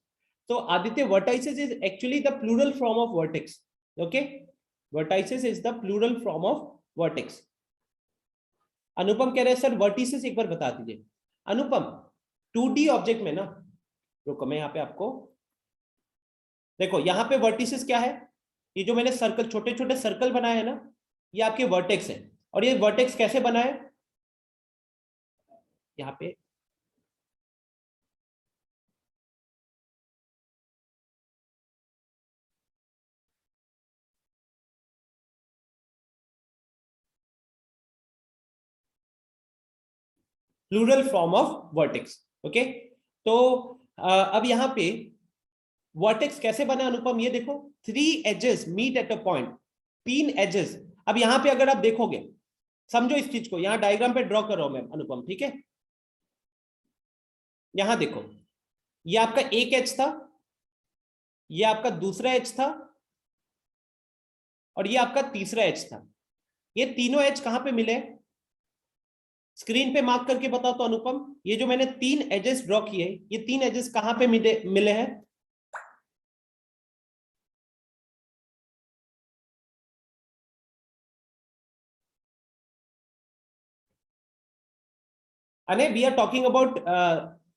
तो Aditya, vertices is actually the plural form of vertex. Okay, vertices is the plural form of vertex. Anupam कह रहे हैं सर वर्टिसेस एक बार बता दीजिए। अनुपम, 2D ऑब्जेक्ट में ना, रुको मैं यहाँ पे आपको देखो, यहाँ पे वर्टिसेस क्या है? ये जो मैंने सर्कल, छोटे छोटे सर्कल बनाए हैं ना, ये आपके वर्टेक्स है। और ये वर्टेक्स कैसे बना है? यहाँ पे plural form of vertex. Okay, तो अब यहाँ पे वर्टेक्स कैसे बना अनुपम? ये देखो, 3 edges meet at a point, 3 edges. अब यहाँ पे अगर आप देखोगे, समझो इस चीज को, यहाँ डायग्राम पे ड्रॉ कर रहा हूं मैं अनुपम, ठीक है। यहां देखो, ये आपका एक एज था, ये आपका दूसरा एज था, और ये आपका तीसरा एज था। ये तीनों एज कहां पे मिले? स्क्रीन पे मार्क करके बताओ तो अनुपम, ये जो मैंने 3 एजेस ड्रॉ किए, ये 3 एजेस कहां पे मिले हैं? And we are talking about,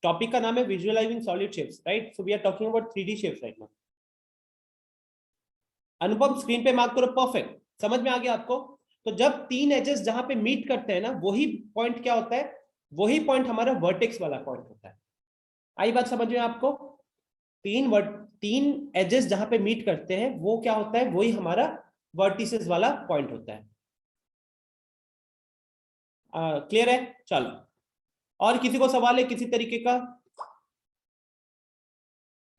topic का नाम है visualizing solid shapes, right? So we are talking about 3D shapes right now. Anupam screen पे मार्क करो, परफेक्ट, समझ में आ गया आपको? तो जब 3 एजेस जहां पे मीट करते हैं ना, वही पॉइंट क्या होता है? वही पॉइंट हमारा वर्टेक्स वाला पॉइंट होता है। आई बात समझ में आपको? 3 एजेस जहां पे मीट करते हैं वो क्या होता है? वही हमारा वर्टिसेस वाला पॉइंट होता है। क्लियर है? चलो, और किसी को सवाल है किसी तरीके का?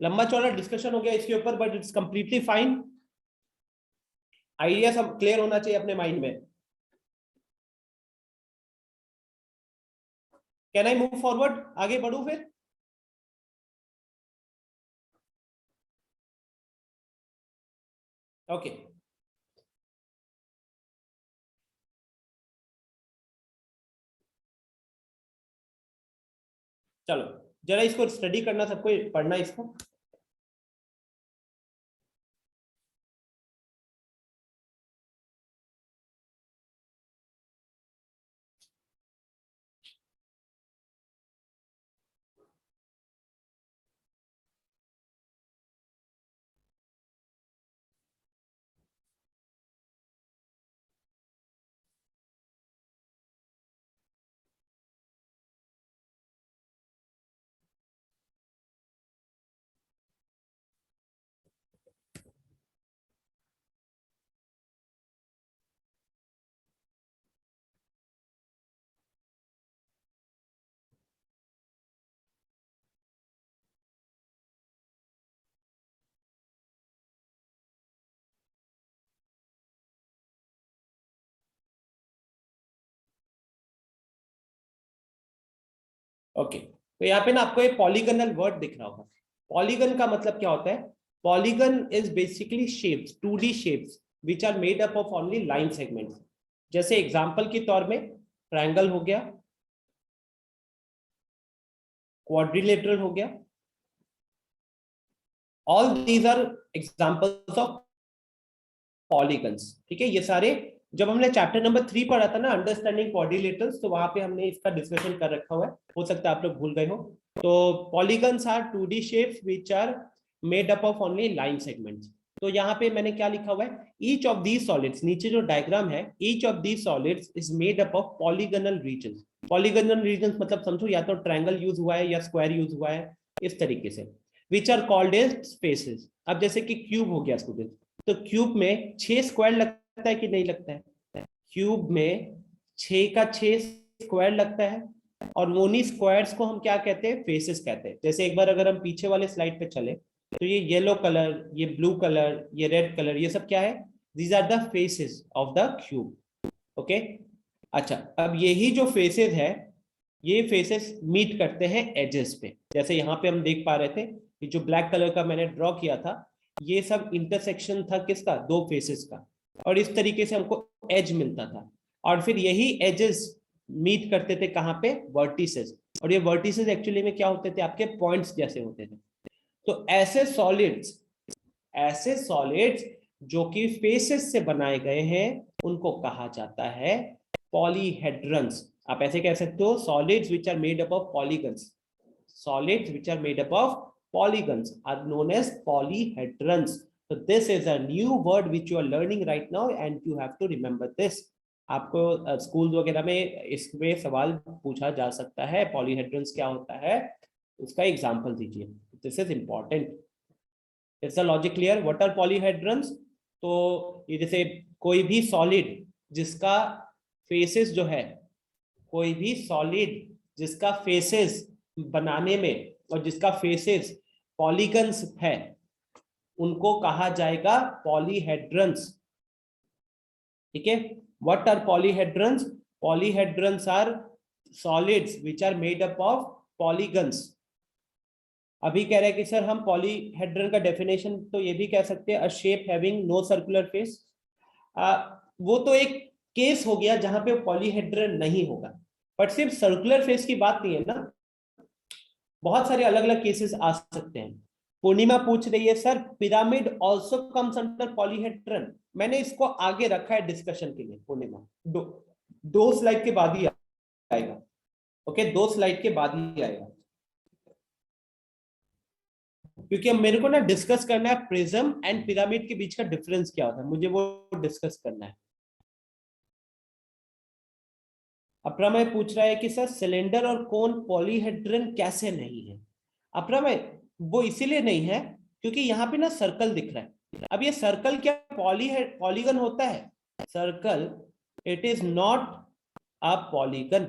लंबा चौड़ा डिस्कशन हो गया इसके ऊपर, but it's completely fine. Idea सब क्लियर होना चाहिए अपने माइंड में। Can I move forward? आगे बढ़ू फिर? ओके, चलो जरा इसको स्टडी करना, सबको पढ़ना इसको। ओके, तो यहाँ पे ना आपको एक पॉलीगनल वर्ड दिख रहा होगा। पॉलीगन का मतलब क्या होता है? Polygon is basically shapes, 2D shapes which are made up of only line segments. जैसे एग्जांपल के तौर में ट्रायंगल हो गया, क्वाड्रिलेटरल हो गया, all these are examples of polygons. ठीक है, ये सारे जब हमने चैप्टर नंबर 3 पढ़ा था ना, अंडरस्टैंडिंग क्वाड्रिलेटरल्स, तो वहां पे हमने इसका डिस्कशन कर रखा हुआ है, हो सकता है आप लोग भूल गए हो। तो polygons are 2D shapes which are made up of only line segments. तो यहाँ पे मैंने क्या लिखा हुआ है, ईच ऑफ दीज सॉलिड्स, नीचे जो डायग्राम है, each of these solids is made up of polygonal regions. Polygonal regions मतलब समझो या तो ट्रायंगल यूज हुआ है या स्क्वायर यूज हुआ है, इस तरीके से, which are called as spaces. अब जैसे कि क्यूब हो गया स्टूडेंट, तो क्यूब में 6 स्क्वायर लगता है कि नहीं लगता है? क्यूब में 6 का 6 स्क्वायर लगता है, और उन्हीं स्क्वायर्स को हम क्या कहते हैं? फेसेस कहते हैं। जैसे एक बार अगर हम पीछे वाले स्लाइड पे चले, तो ये येलो कलर, ये ब्लू कलर, ये रेड कलर, ये सब क्या है? These are the faces of the cube. Okay, अच्छा, अब यही जो फेसेस है, ये फेसेस मीट करते हैं एजेस पे। जैसे यहाँ पे हम देख पा रहे थे कि जो ब्लैक कलर का मैंने ड्रॉ किया था, ये सब इंटरसेक्शन था किसका? 2 फेसेस का, और इस तरीके से हमको एज मिलता था। और फिर यही एजेस मीट करते थे कहाँ पे? वर्टिसेस। और ये वर्टिसेस एक्चुअली में क्या होते थे? आपके पॉइंट्स जैसे होते थे। तो ऐसे सॉलिड्स जो कि फेसेस से बनाए गए हैं, उनको कहा जाता है पॉलीहेड्रन्स। आप ऐसे कह सकते हो, solids which are made up of polygons, solids which are made up of polygons are known as polyhedrons. So this is a new word which you are learning right now and you have to remember this. आपको school वगैरह में इसमें सवाल पूछा जा सकता है, पॉलीहेड्रन्स क्या होता है, उसका एग्जांपल दीजिए। This is important. It's the logic clear? What are polyhedrons? तो ये जैसे कोई भी सॉलिड जिसका फेसेस जो है, कोई भी सॉलिड जिसका फेसेस बनाने में और जिसका फेसेस पॉलीगन्स है, उनको कहा जाएगा पॉलीहेड्रन्स। ठीक है, what are polyhedrons? Polyhedrons are solids which are made up of polygons. अभी कह रहे हैं कि सर हम पॉलीहेड्रन का डेफिनेशन तो ये भी कह सकते हैं, a shape having no circular face. वो तो एक केस हो गया जहां पे पॉलीहेड्रन नहीं होगा, बट सिर्फ सर्कुलर फेस की बात नहीं है ना, बहुत सारे अलग अलग केसेस आ सकते हैं। पूर्णिमा पूछ रही है sir pyramid also comes under polyhedron. मैंने इसको आगे रखा है डिस्कशन के लिए पूर्णिमा, दो स्लाइड के बाद ही आएगा। ओके, 2 स्लाइड के बाद ही आएगा, क्योंकि अब मेरे को ना डिस्कस करना है प्रिज्म एंड पिरामिड के बीच का डिफरेंस क्या होता है, मुझे वो डिस्कस करना है। अप्रमय पूछ रहा है कि सर सिलेंडर और कोन पॉलीहेड्रन कैसे नहीं है? अप्रमय, वो इसीलिए नहीं है क्योंकि यहाँ पे ना सर्कल दिख रहा है। अब ये सर्कल क्या पॉलीगन होता है? Circle, it is not a polygon.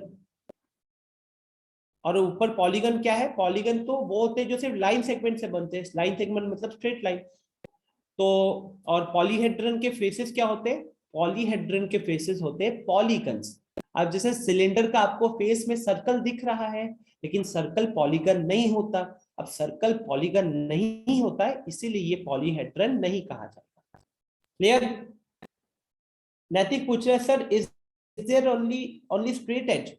और ऊपर पॉलीगन क्या है? पॉलीगन तो वो होते हैं जो सिर्फ लाइन सेगमेंट से बनते हैं, लाइन सेगमेंट मतलब स्ट्रेट लाइन। तो और पॉलीहेड्रन के फेसेस क्या होते हैं? पॉलीहेड्रन के फेसेस होते हैं पॉलीगन्स। अब जैसे सिलेंडर का आपको फेस में सर्कल दिख रहा है, लेकिन सर्कल पॉलीगन नहीं होता। अब सर्कल पॉलीगन नहीं होता है, इसीलिए ये पॉलीहेड्रन नहीं कहा जाता। क्लियर? नैतिक पूछ रहा है sir is there only straight edge?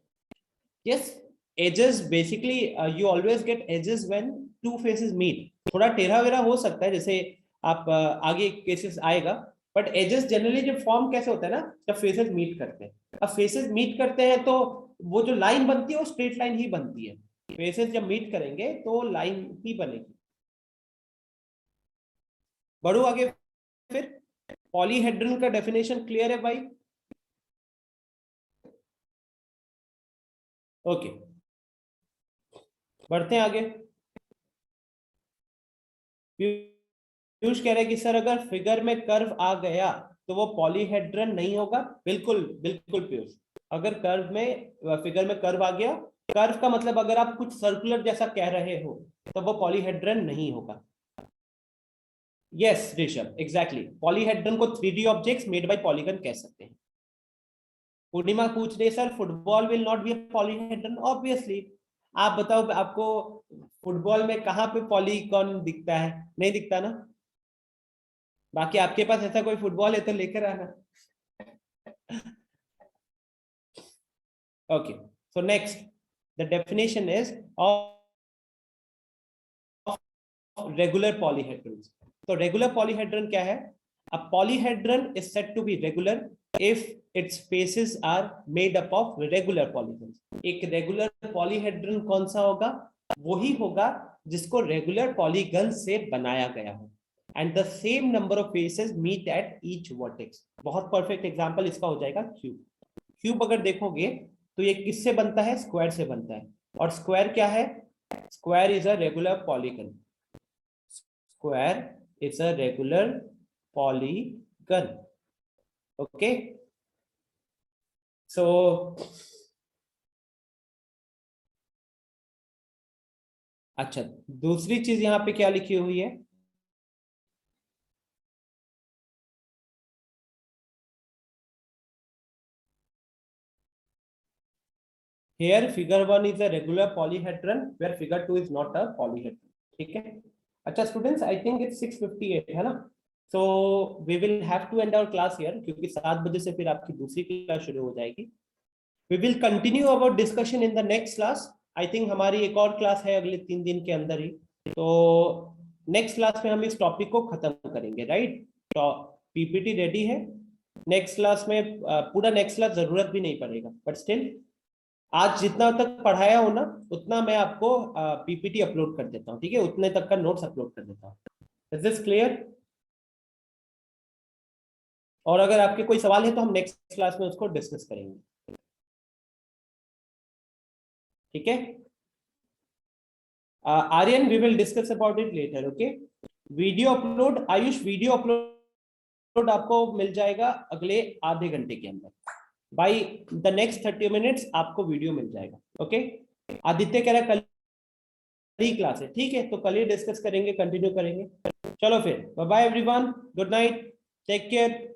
Yes, edges basically you always get edges when two faces meet. थोड़ा टेढ़ा वेरा हो सकता है, जैसे आप आगे केसेस आएगा, बट एजेस जनरली जब फॉर्म कैसे होता है ना, जब फेसेस मीट करते हैं। अब फेसेस मीट करते हैं तो वो जो लाइन बनती है वो स्ट्रेट लाइन ही बनती है। फेसेस जब मीट करेंगे तो लाइन ही बनेगी। बढ़ो आगे, फिर पॉलीहेड्रन का डेफिनेशन क्लियर है भाई? ओके, बढ़ते हैं आगे। पीयूष कह रहे हैं कि सर अगर फिगर में कर्व आ गया तो वो पॉलीहेड्रन नहीं होगा। बिल्कुल बिल्कुल पीयूष, अगर कर्व में फिगर में कर्व आ गया, कर्व का मतलब अगर आप कुछ सर्कुलर जैसा कह रहे हो तो वो पॉलीहेड्रन नहीं होगा। यस ऋषभ, एग्जैक्टली, पॉलीहेड्रन को 3D objects made by polygon कह सकते हैं। पूर्णिमा पूछ रही sir football will not be a polyhedron? Obviously. आप बताओ आपको फुटबॉल में कहाँ पे पॉलीगॉन दिखता है? नहीं दिखता ना। बाकी आपके पास ऐसा कोई फुटबॉल है तो लेकर आना। Okay, so next, the definition is of regular polyhedrons. So regular polyhedron क्या है? A polyhedron is said to be regular if its faces are made up of regular polygons. एक regular polyhedron कौन सा होगा? वही होगा जिसको regular polygon से बनाया गया हो and the same number of faces meet at each vertex. बहुत perfect example इसका हो जाएगा cube. Cube अगर देखोगे तो ये किससे बनता है? स्क्वायर से बनता है। और स्क्वायर क्या है? Square is a regular polygon. Square is a regular polygon. Okay, so अच्छा, दूसरी चीज यहां पे क्या लिखी हुई है? Here figure 1 is a regular polyhedron where figure 2 is not a polyhedron. ठीक है। अच्छा स्टूडेंट्स, आई थिंक इट्स 6:58 है ना। So we will have to end our class here क्योंकि 7 बजे से फिर आपकी दूसरी क्लास शुरू हो जाएगी। We will continue our discussion in the next class. I think हमारी एक और क्लास है अगले 3 दिन के अंदर ही। तो नेक्स्ट क्लास में हम इस टॉपिक को खत्म करेंगे, राइट? तो पीपीटी रेडी है। नेक्स्ट क्लास में पूरा नेक्स्ट क्लास जरूरत भी नहीं पड़ेगा, बट स्टिल आज जितना तक पढ़ाया हो ना उतना मैं आपको पीपीटी अपलोड कर देता हूँ, ठीक है? उतने तक का नोट्स अपलोड कर देता हूँ। Is this clear? और अगर आपके कोई सवाल है तो हम नेक्स्ट क्लास में उसको डिस्कस करेंगे, ठीक है? Aryan, we will discuss about it later, okay? Video upload, Ayush video upload आपको मिल जाएगा अगले आधे घंटे के अंदर। बाई द नेक्स्ट 30 मिनट्स आपको वीडियो मिल जाएगा, ओके? आदित्य कह रहा है कल ही क्लास है, ठीक है? तो कल ही डिस्कस करेंगे, कंटिन्यू करेंगे। चलो फिर, bye bye everyone, good night, take care.